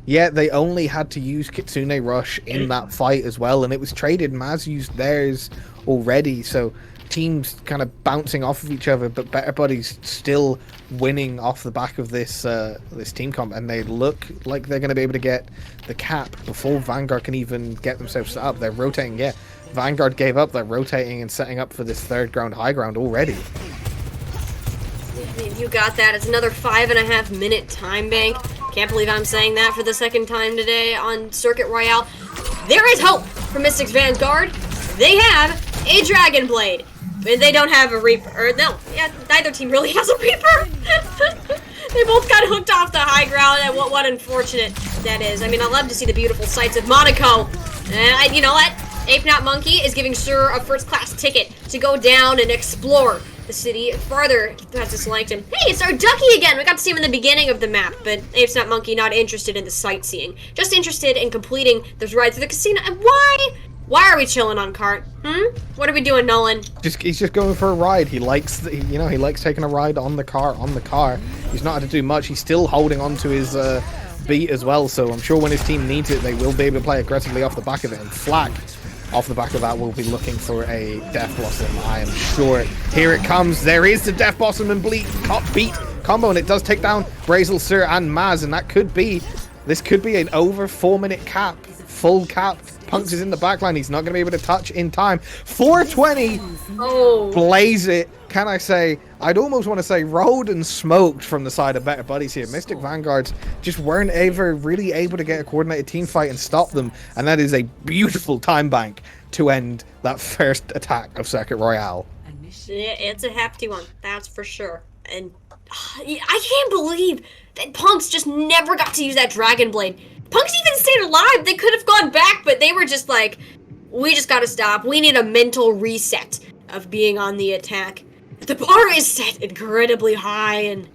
S2: Yeah, they only had to use Kitsune Rush in that fight as well, and it was traded. Maz used theirs already, so teams kind of bouncing off of each other, but Better Buddies still winning off the back of this this team comp, and they look like they're going to be able to get the cap before Vanguard can even get themselves set up. They're rotating, yeah. Vanguard gave up, they're rotating and setting up for this third ground high ground already.
S3: You got that. It's another 5.5 minute time bank. Can't believe I'm saying that for the second time today on Circuit Royale. There is hope for Mystic's Vanguard. They have a Dragon Blade. But they don't have a Reaper. Or no, yeah, neither team really has a Reaper. They both got hooked off the high ground, and what unfortunate that is. I mean, I love to see the beautiful sights of Monaco. And you know what? Ape Not Monkey is giving Sir a first-class ticket to go down and explore the city farther. Has to select him. Hey, it's our Ducky again! We got to see him in the beginning of the map, but Ape's Not Monkey not interested in the sightseeing. Just interested in completing this ride through the casino. And why? Why are we chilling on cart? What are we doing, Nolan?
S2: He's just going for a ride. He likes, he likes taking a ride on the car. He's not had to do much. He's still holding on to his beat as well. So I'm sure when his team needs it, they will be able to play aggressively off the back of it. And Flak, off the back of that, will be looking for a Death Blossom. I am sure. Here it comes. There is the Death Blossom and beat combo, and it does take down Brazel, Sir, and Maz. And that could be, this could be an over 4-minute cap, full cap. Punks is in the backline. He's not going to be able to touch in time. 420.
S3: Oh.
S2: Blaze it. Can I say, I'd almost want to say rolled and smoked from the side of Better Buddies here. Mystic Vanguards just weren't ever really able to get a coordinated team fight and stop them. And that is a beautiful time bank to end that first attack of Circuit Royale.
S3: Yeah, it's a hefty one. That's for sure. And I can't believe that Punks just never got to use that Dragon Blade. Punks even stayed alive. They could have gone back, but they were just like, we just gotta stop. We need a mental reset of being on the attack. The bar is set incredibly high, and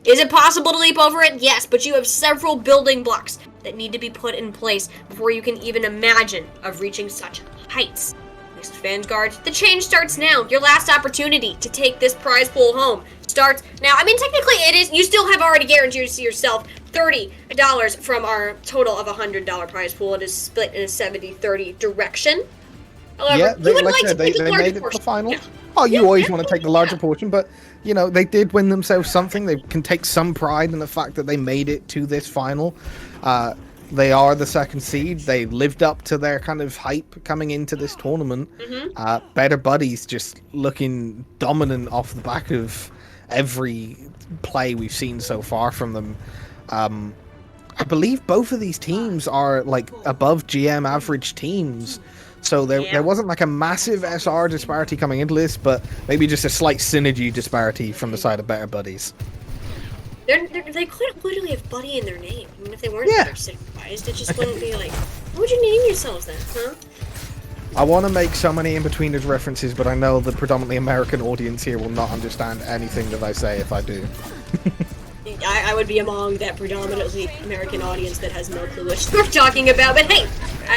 S3: is it possible to leap over it? Yes, but you have several building blocks that need to be put in place before you can even imagine of reaching such heights. Next Vanguard, the change starts now. Your last opportunity to take this prize pool home starts now. I mean, technically it is, you still have already guaranteed to yourself $30 from our total of $100 prize pool. It is split in a 70-30 direction. However,
S2: yeah,
S3: you would like to
S2: they
S3: take the
S2: made
S3: larger
S2: it to
S3: portion.
S2: the final.
S3: Yeah.
S2: Oh, you always want to take the larger portion, but you know, they did win themselves something. They can take some pride in the fact that they made it to this final. They are the second seed. They lived up to their kind of hype coming into this tournament. Better Buddies just looking dominant off the back of every play we've seen so far from them. I believe both of these teams are like above GM average teams. So there wasn't like a massive SR disparity coming into this, but maybe just a slight synergy disparity from the side of Better Buddies.
S3: They could literally have Buddy in their name. I mean, if they weren't synchronized, it just wouldn't be like, what would you name yourselves then, huh?
S2: I want to make so many in-betweeners references, but I know the predominantly American audience here will not understand anything that I say if I do.
S3: I would be among that predominantly American audience that has no clue what we're talking about, but hey,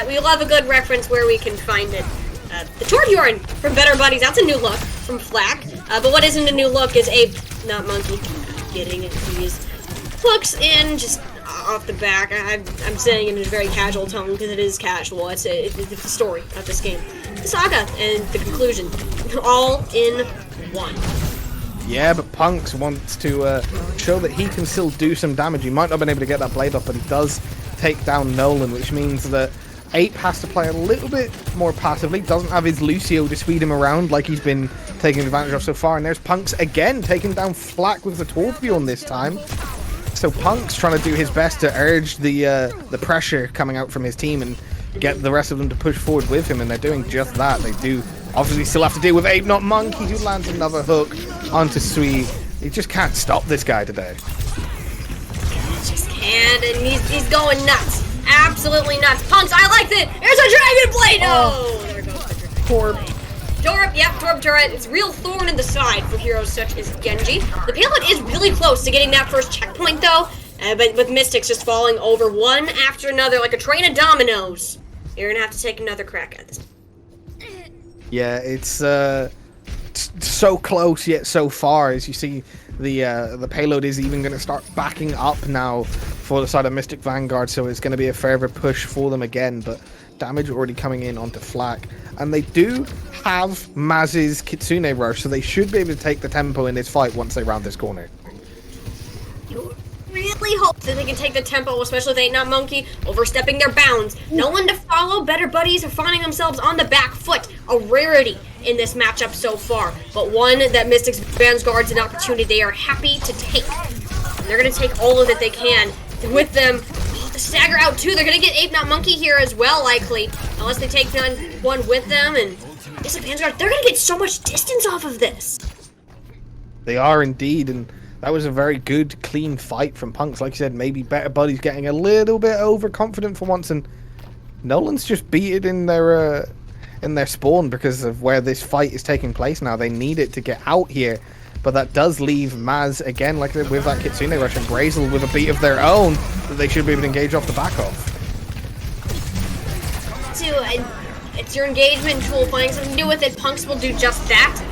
S3: we love a good reference where we can find it. The Torbjorn from Better Buddies, that's a new look from Flak, but what isn't a new look is Ape Not Monkey getting these hooks in just off the back. I'm saying it in a very casual tone because it is casual. It's the story of this game. The saga and the conclusion, all in one.
S2: Yeah, but Punks wants to show that he can still do some damage. He might not have been able to get that blade up, but he does take down Nolan, which means that Ape has to play a little bit more passively. Doesn't have his Lucio to speed him around like he's been taking advantage of so far. And there's Punks again, taking down Flak with the Torbjorn this time. So Punk's trying to do his best to urge the pressure coming out from his team and get the rest of them to push forward with him, and they're doing just that. They do obviously still have to deal with Ape Not Monkey, who lands another hook onto Sweet. He just can't stop this guy today.
S3: He just can't, and he's going nuts. Absolutely nuts. Punks, I like it! There's a Dragon Blade! Oh, there goes the Dragon Blade. Torb turret. It's real thorn in the side for heroes such as Genji. The payload is really close to getting that first checkpoint, though. But with Mystics just falling over one after another like a train of dominoes, you're gonna have to take another crack at this.
S2: Yeah, it's so close yet so far. As you see, the payload is even going to start backing up now for the side of Mystic Vanguard, so it's going to be a further push for them again, but damage already coming in onto Flak, and they do have Maz's Kitsune Rush, so they should be able to take the tempo in this fight once they round this corner.
S3: Really hope that they can take the tempo, especially with 8-Not-Monkey overstepping their bounds. No one to follow. Better Buddies are finding themselves on the back foot. A rarity in this matchup so far, but one that Mystic's Vanguard's an opportunity they are happy to take. And they're going to take all of it they can with them. Oh, the stagger out too. They're going to get 8-Not-Monkey here as well, likely, unless they take one with them. And Mystic Vanguard, they're going to get so much distance off of this.
S2: They are indeed, and that was a very good, clean fight from Punks. Like you said, maybe Better Buddies getting a little bit overconfident for once, and Nolan's just beat it in their spawn because of where this fight is taking place now. They need it to get out here, but that does leave Maz, again, like with that Kitsune Rush, and Brazel with a beat of their own that they should be able to engage off the back of.
S3: It's your engagement tool, finding something to do with it. Punks will do just that.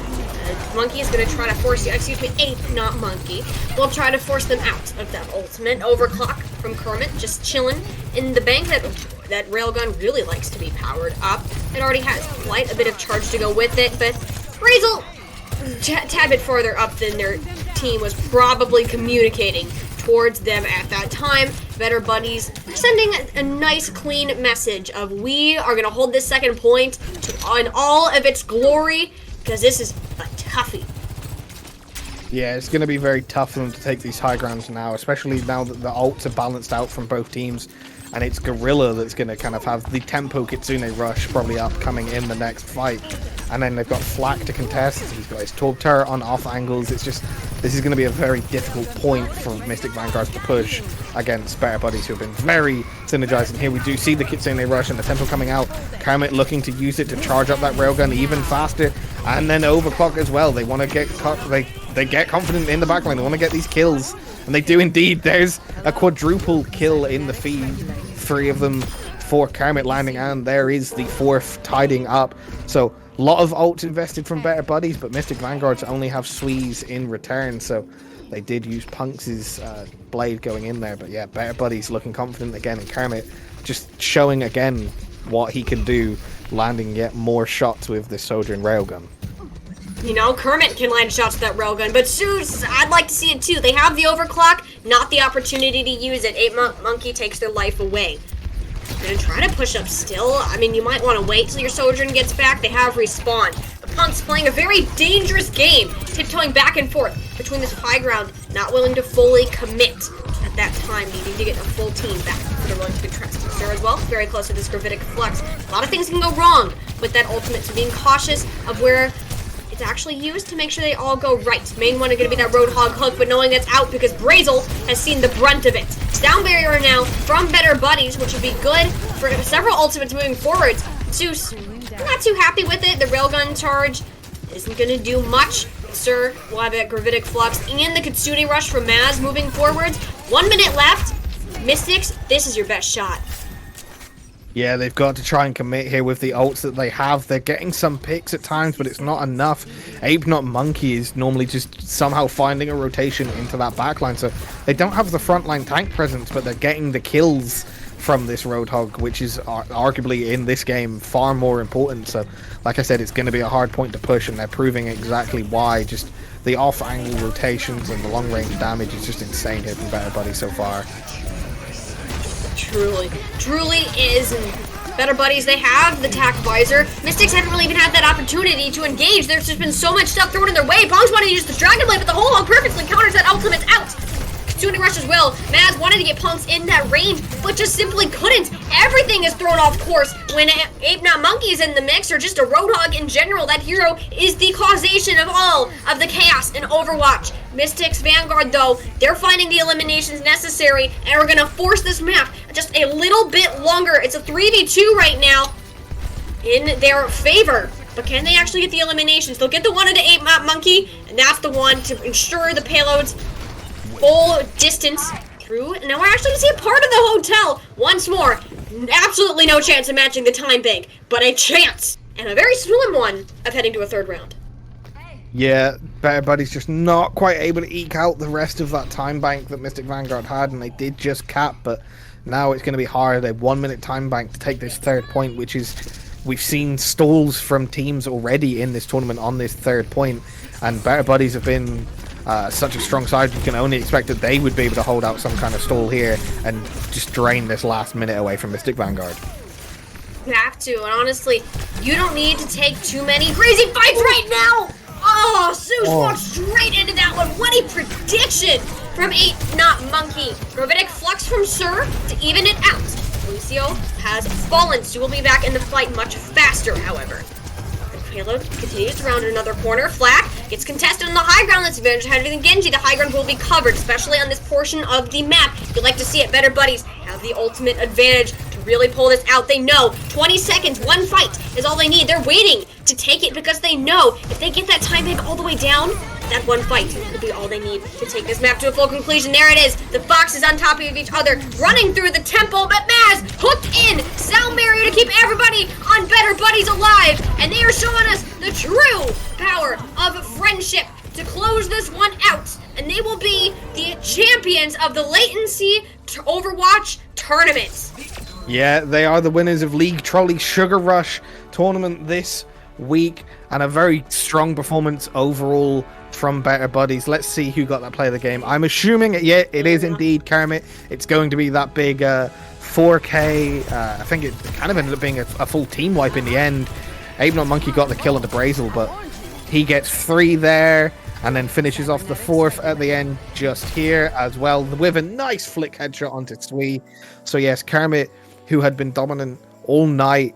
S3: Monkey is going to try to force you, 8-Not-Monkey will try to force them out of that ultimate overclock from Kermit, just chilling in the bank. That railgun really likes to be powered up. It already has quite a bit of charge to go with it, but Brazel, tad bit further up than their team was probably communicating towards them at that time. Better Buddies sending a nice clean message of, we are going to hold this second point in all of its glory, because this is a toughie.
S2: Yeah, it's going to be very tough for them to take these high grounds now, especially now that the ults are balanced out from both teams, and it's Gorilla that's going to kind of have the tempo Kitsune Rush probably upcoming in the next fight. And then they've got Flak to contest. He's got his Torp Turret on off angles. It's just, this is going to be a very difficult point for Mystic Vanguards to push against Better Buddies, who have been very synergizing here. We do see the Kitsune Rush and the tempo coming out. Kermit looking to use it to charge up that railgun even faster, and then overclock as well. They want to get they get confident in the backline. They want to get these kills, and they do indeed. There's a quadruple kill in the feed. 3 of them for Kermit landing, and there is the 4th tidying up. So a lot of ults invested from Better Buddies, but Mystic Vanguards only have Sweeze in return, so they did use Punks' blade going in there. But yeah, Better Buddies looking confident again, and Kermit just showing again what he can do, landing yet more shots with the Soldier and Railgun.
S3: You know, Kermit can land shots with that railgun, but Zeus, I'd like to see it too. They have the overclock, not the opportunity to use it. 8-Monkey takes their life away. Gonna try to push up still. I mean, you might want to wait till your Sojourn gets back. They have respawn. The Punk's playing a very dangerous game, tiptoeing back and forth between this high ground, not willing to fully commit at that time, needing to get a full team back. They're willing to contest there as well. Very close to this gravitic flux. A lot of things can go wrong with that ultimate, so being cautious of where it's actually used to make sure they all go right. Main one is going to be that Roadhog hook, but knowing that's out because Brazel has seen the brunt of it. Down barrier now from Better Buddies, which would be good for several ultimates moving forwards. Zeus, not too happy with it. The railgun charge isn't going to do much. Sir will have that gravitic flux and the Kitsune Rush from Maz moving forwards. 1 minute left. Mystics, this is your best shot.
S2: Yeah, they've got to try and commit here with the ults that they have. They're getting some picks at times, but it's not enough. 8-Not-Monkey is normally just somehow finding a rotation into that backline, so they don't have the frontline tank presence, but they're getting the kills from this Roadhog, which is arguably in this game far more important. So, like I said, it's going to be a hard point to push, and they're proving exactly why. Just the off-angle rotations and the long-range damage is just insane here from Better Buddies so far.
S3: Truly is. And Better Buddies, they have the tack visor. Mystics haven't really even had that opportunity to engage. There's just been so much stuff thrown in their way. Punks wanted to use the Dragon Blade, but the whole hog perfectly counters that ultimate out. Kitsune Rush as well. Maz wanted to get Punks in that range, but just simply couldn't. Everything is thrown off course when 8-Not-Monkey is in the mix, or just a Roadhog in general. That hero is the causation of all of the chaos in Overwatch. Mystics Vanguard, though, they're finding the eliminations necessary and are going to force this map just a little bit longer. It's a 3v2 right now in their favor. But can they actually get the eliminations? They'll get the one into 8-Monkey, and that's the one to ensure the payload's full distance through. Now we're actually going to see a part of the hotel once more. Absolutely no chance of matching the time bank, but a chance, and a very slim one, of heading to a third round.
S5: Hey,
S2: Yeah, Better Buddies just not quite able to eke out the rest of that time bank that Mystic Vanguard had, and they did just cap, but now it's going to be hard. A 1 minute time bank to take this third point, which is, we've seen stalls from teams already in this tournament on this third point, and Better Buddies have been such a strong side, you can only expect that they would be able to hold out some kind of stall here and just drain this last minute away from Mystic Vanguard.
S3: You have to, and honestly, you don't need to take too many crazy fights right now! Oh, Zeus walked straight into that one. What a prediction from Not Monkey. Gravitic Flux from Sir to even it out. Lucio has fallen. Stu will be back in the fight much faster, however. The payload continues to round another corner. Flak gets contested on the high ground. That's advantage ahead of Genji. The high ground will be covered, especially on this portion of the map. You'd like to see it. Better Buddies have the ultimate advantage to really pull this out. They know 20 seconds, one fight is all they need. They're waiting to take it because they know if they get that time bank all the way down, that one fight will be all they need to take this map to a full conclusion. There it is. The boxes on top of each other, running through the temple, but Maz hooked in. Sound barrier to keep everybody on Better Buddies alive, and they are showing us the true power of friendship to close this one out, and they will be the champions of the Latency Overwatch tournament.
S2: Yeah, they are the winners of League Trolli Sugar Rush tournament this week, and a very strong performance overall from Better Buddies. Let's see who got that play of the game. I'm assuming, yeah, it is indeed Kermit. It's going to be that big 4K. I think it kind of ended up being a full team wipe in the end. Not Monkey got the kill on the Brazel, but he gets 3 there, and then finishes off the 4th at the end just here as well, with a nice flick headshot onto Twee. So yes, Kermit, who had been dominant all night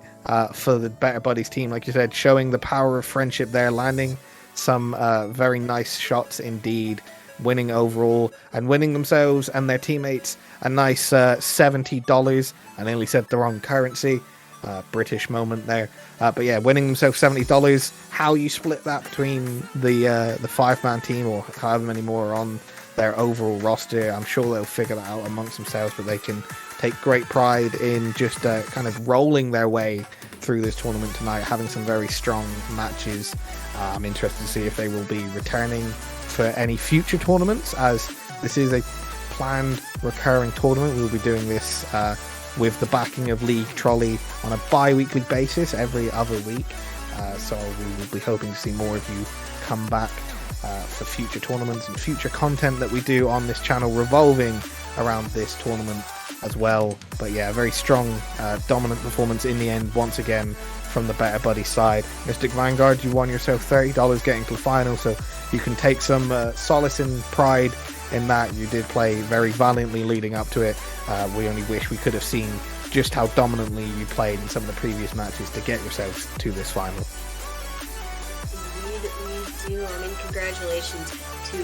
S2: for the Better Buddies team, like you said, showing the power of friendship there, landing some very nice shots indeed, winning overall, and winning themselves and their teammates a nice $70. I nearly said the wrong currency. British moment there, but yeah, winning themselves $70. How you split that between the 5-man team, or however many more are on their overall roster, I'm sure they'll figure that out amongst themselves, but they can take great pride in just kind of rolling their way through this tournament tonight, having some very strong matches. I'm interested to see if they will be returning for any future tournaments, as this is a planned recurring tournament. We'll be doing this with the backing of League Trolli on a bi-weekly basis every other week, so we will be hoping to see more of you come back for future tournaments and future content that we do on this channel revolving around this tournament as well. But yeah, a very strong dominant performance in the end once again from the Better Buddy side. Mystic Vanguard, you won yourself $30 getting to the final, so you can take some solace and pride in that. You did play very valiantly leading up to it. We only wish we could have seen just how dominantly you played in some of the previous matches to get yourselves to this final.
S3: We do. I mean, congratulations to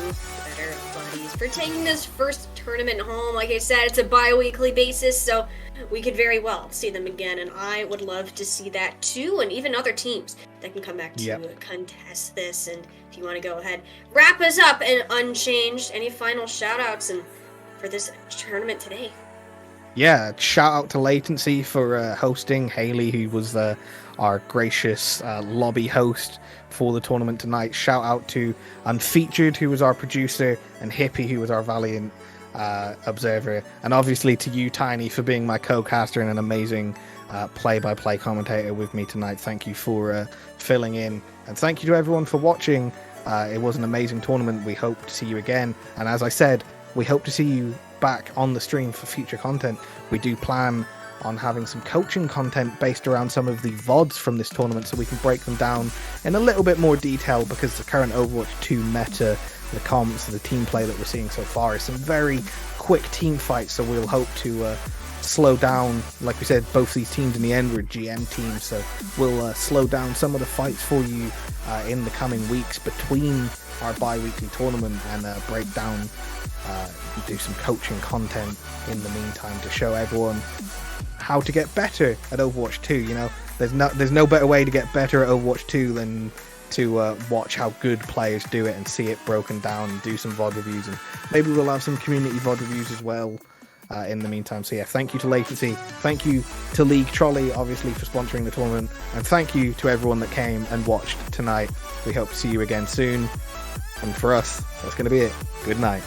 S3: Better Buddies for taking this first tournament home. Like I said, it's a bi-weekly basis, so we could very well see them again, and I would love to see that too, and even other teams that can come back to contest this. And if you want to go ahead, wrap us up and Unchanged, any final shout-outs and for this tournament today?
S2: Yeah, shout out to L8TENCY for hosting, Haley, who was our gracious lobby host for the tournament tonight. Shout out to Unfeatured, who was our producer, and Hippie, who was our valiant observer, and obviously to you, Tiny, for being my co-caster and an amazing play-by-play commentator with me tonight. Thank you for filling in, and thank you to everyone for watching. It was an amazing tournament. We hope to see you again, and as I said, we hope to see you back on the stream for future content. We do plan on having some coaching content based around some of the VODs from this tournament, so we can break them down in a little bit more detail, because the current Overwatch 2 meta, the comps, the team play that we're seeing so far is some very quick team fights, so we'll hope to slow down. Like we said, both these teams in the end were GM teams, so we'll slow down some of the fights for you in the coming weeks between our bi-weekly tournament, and break down do some coaching content in the meantime to show everyone how to get better at Overwatch 2. You know, there's no better way to get better at Overwatch 2 than to watch how good players do it and see it broken down, and do some VOD reviews, and maybe we'll have some community VOD reviews as well in the meantime. So yeah, thank you to Latency, thank you to League Trolli, obviously, for sponsoring the tournament, and thank you to everyone that came and watched tonight. We hope to see you again soon, and for us, that's going to be it. Good night.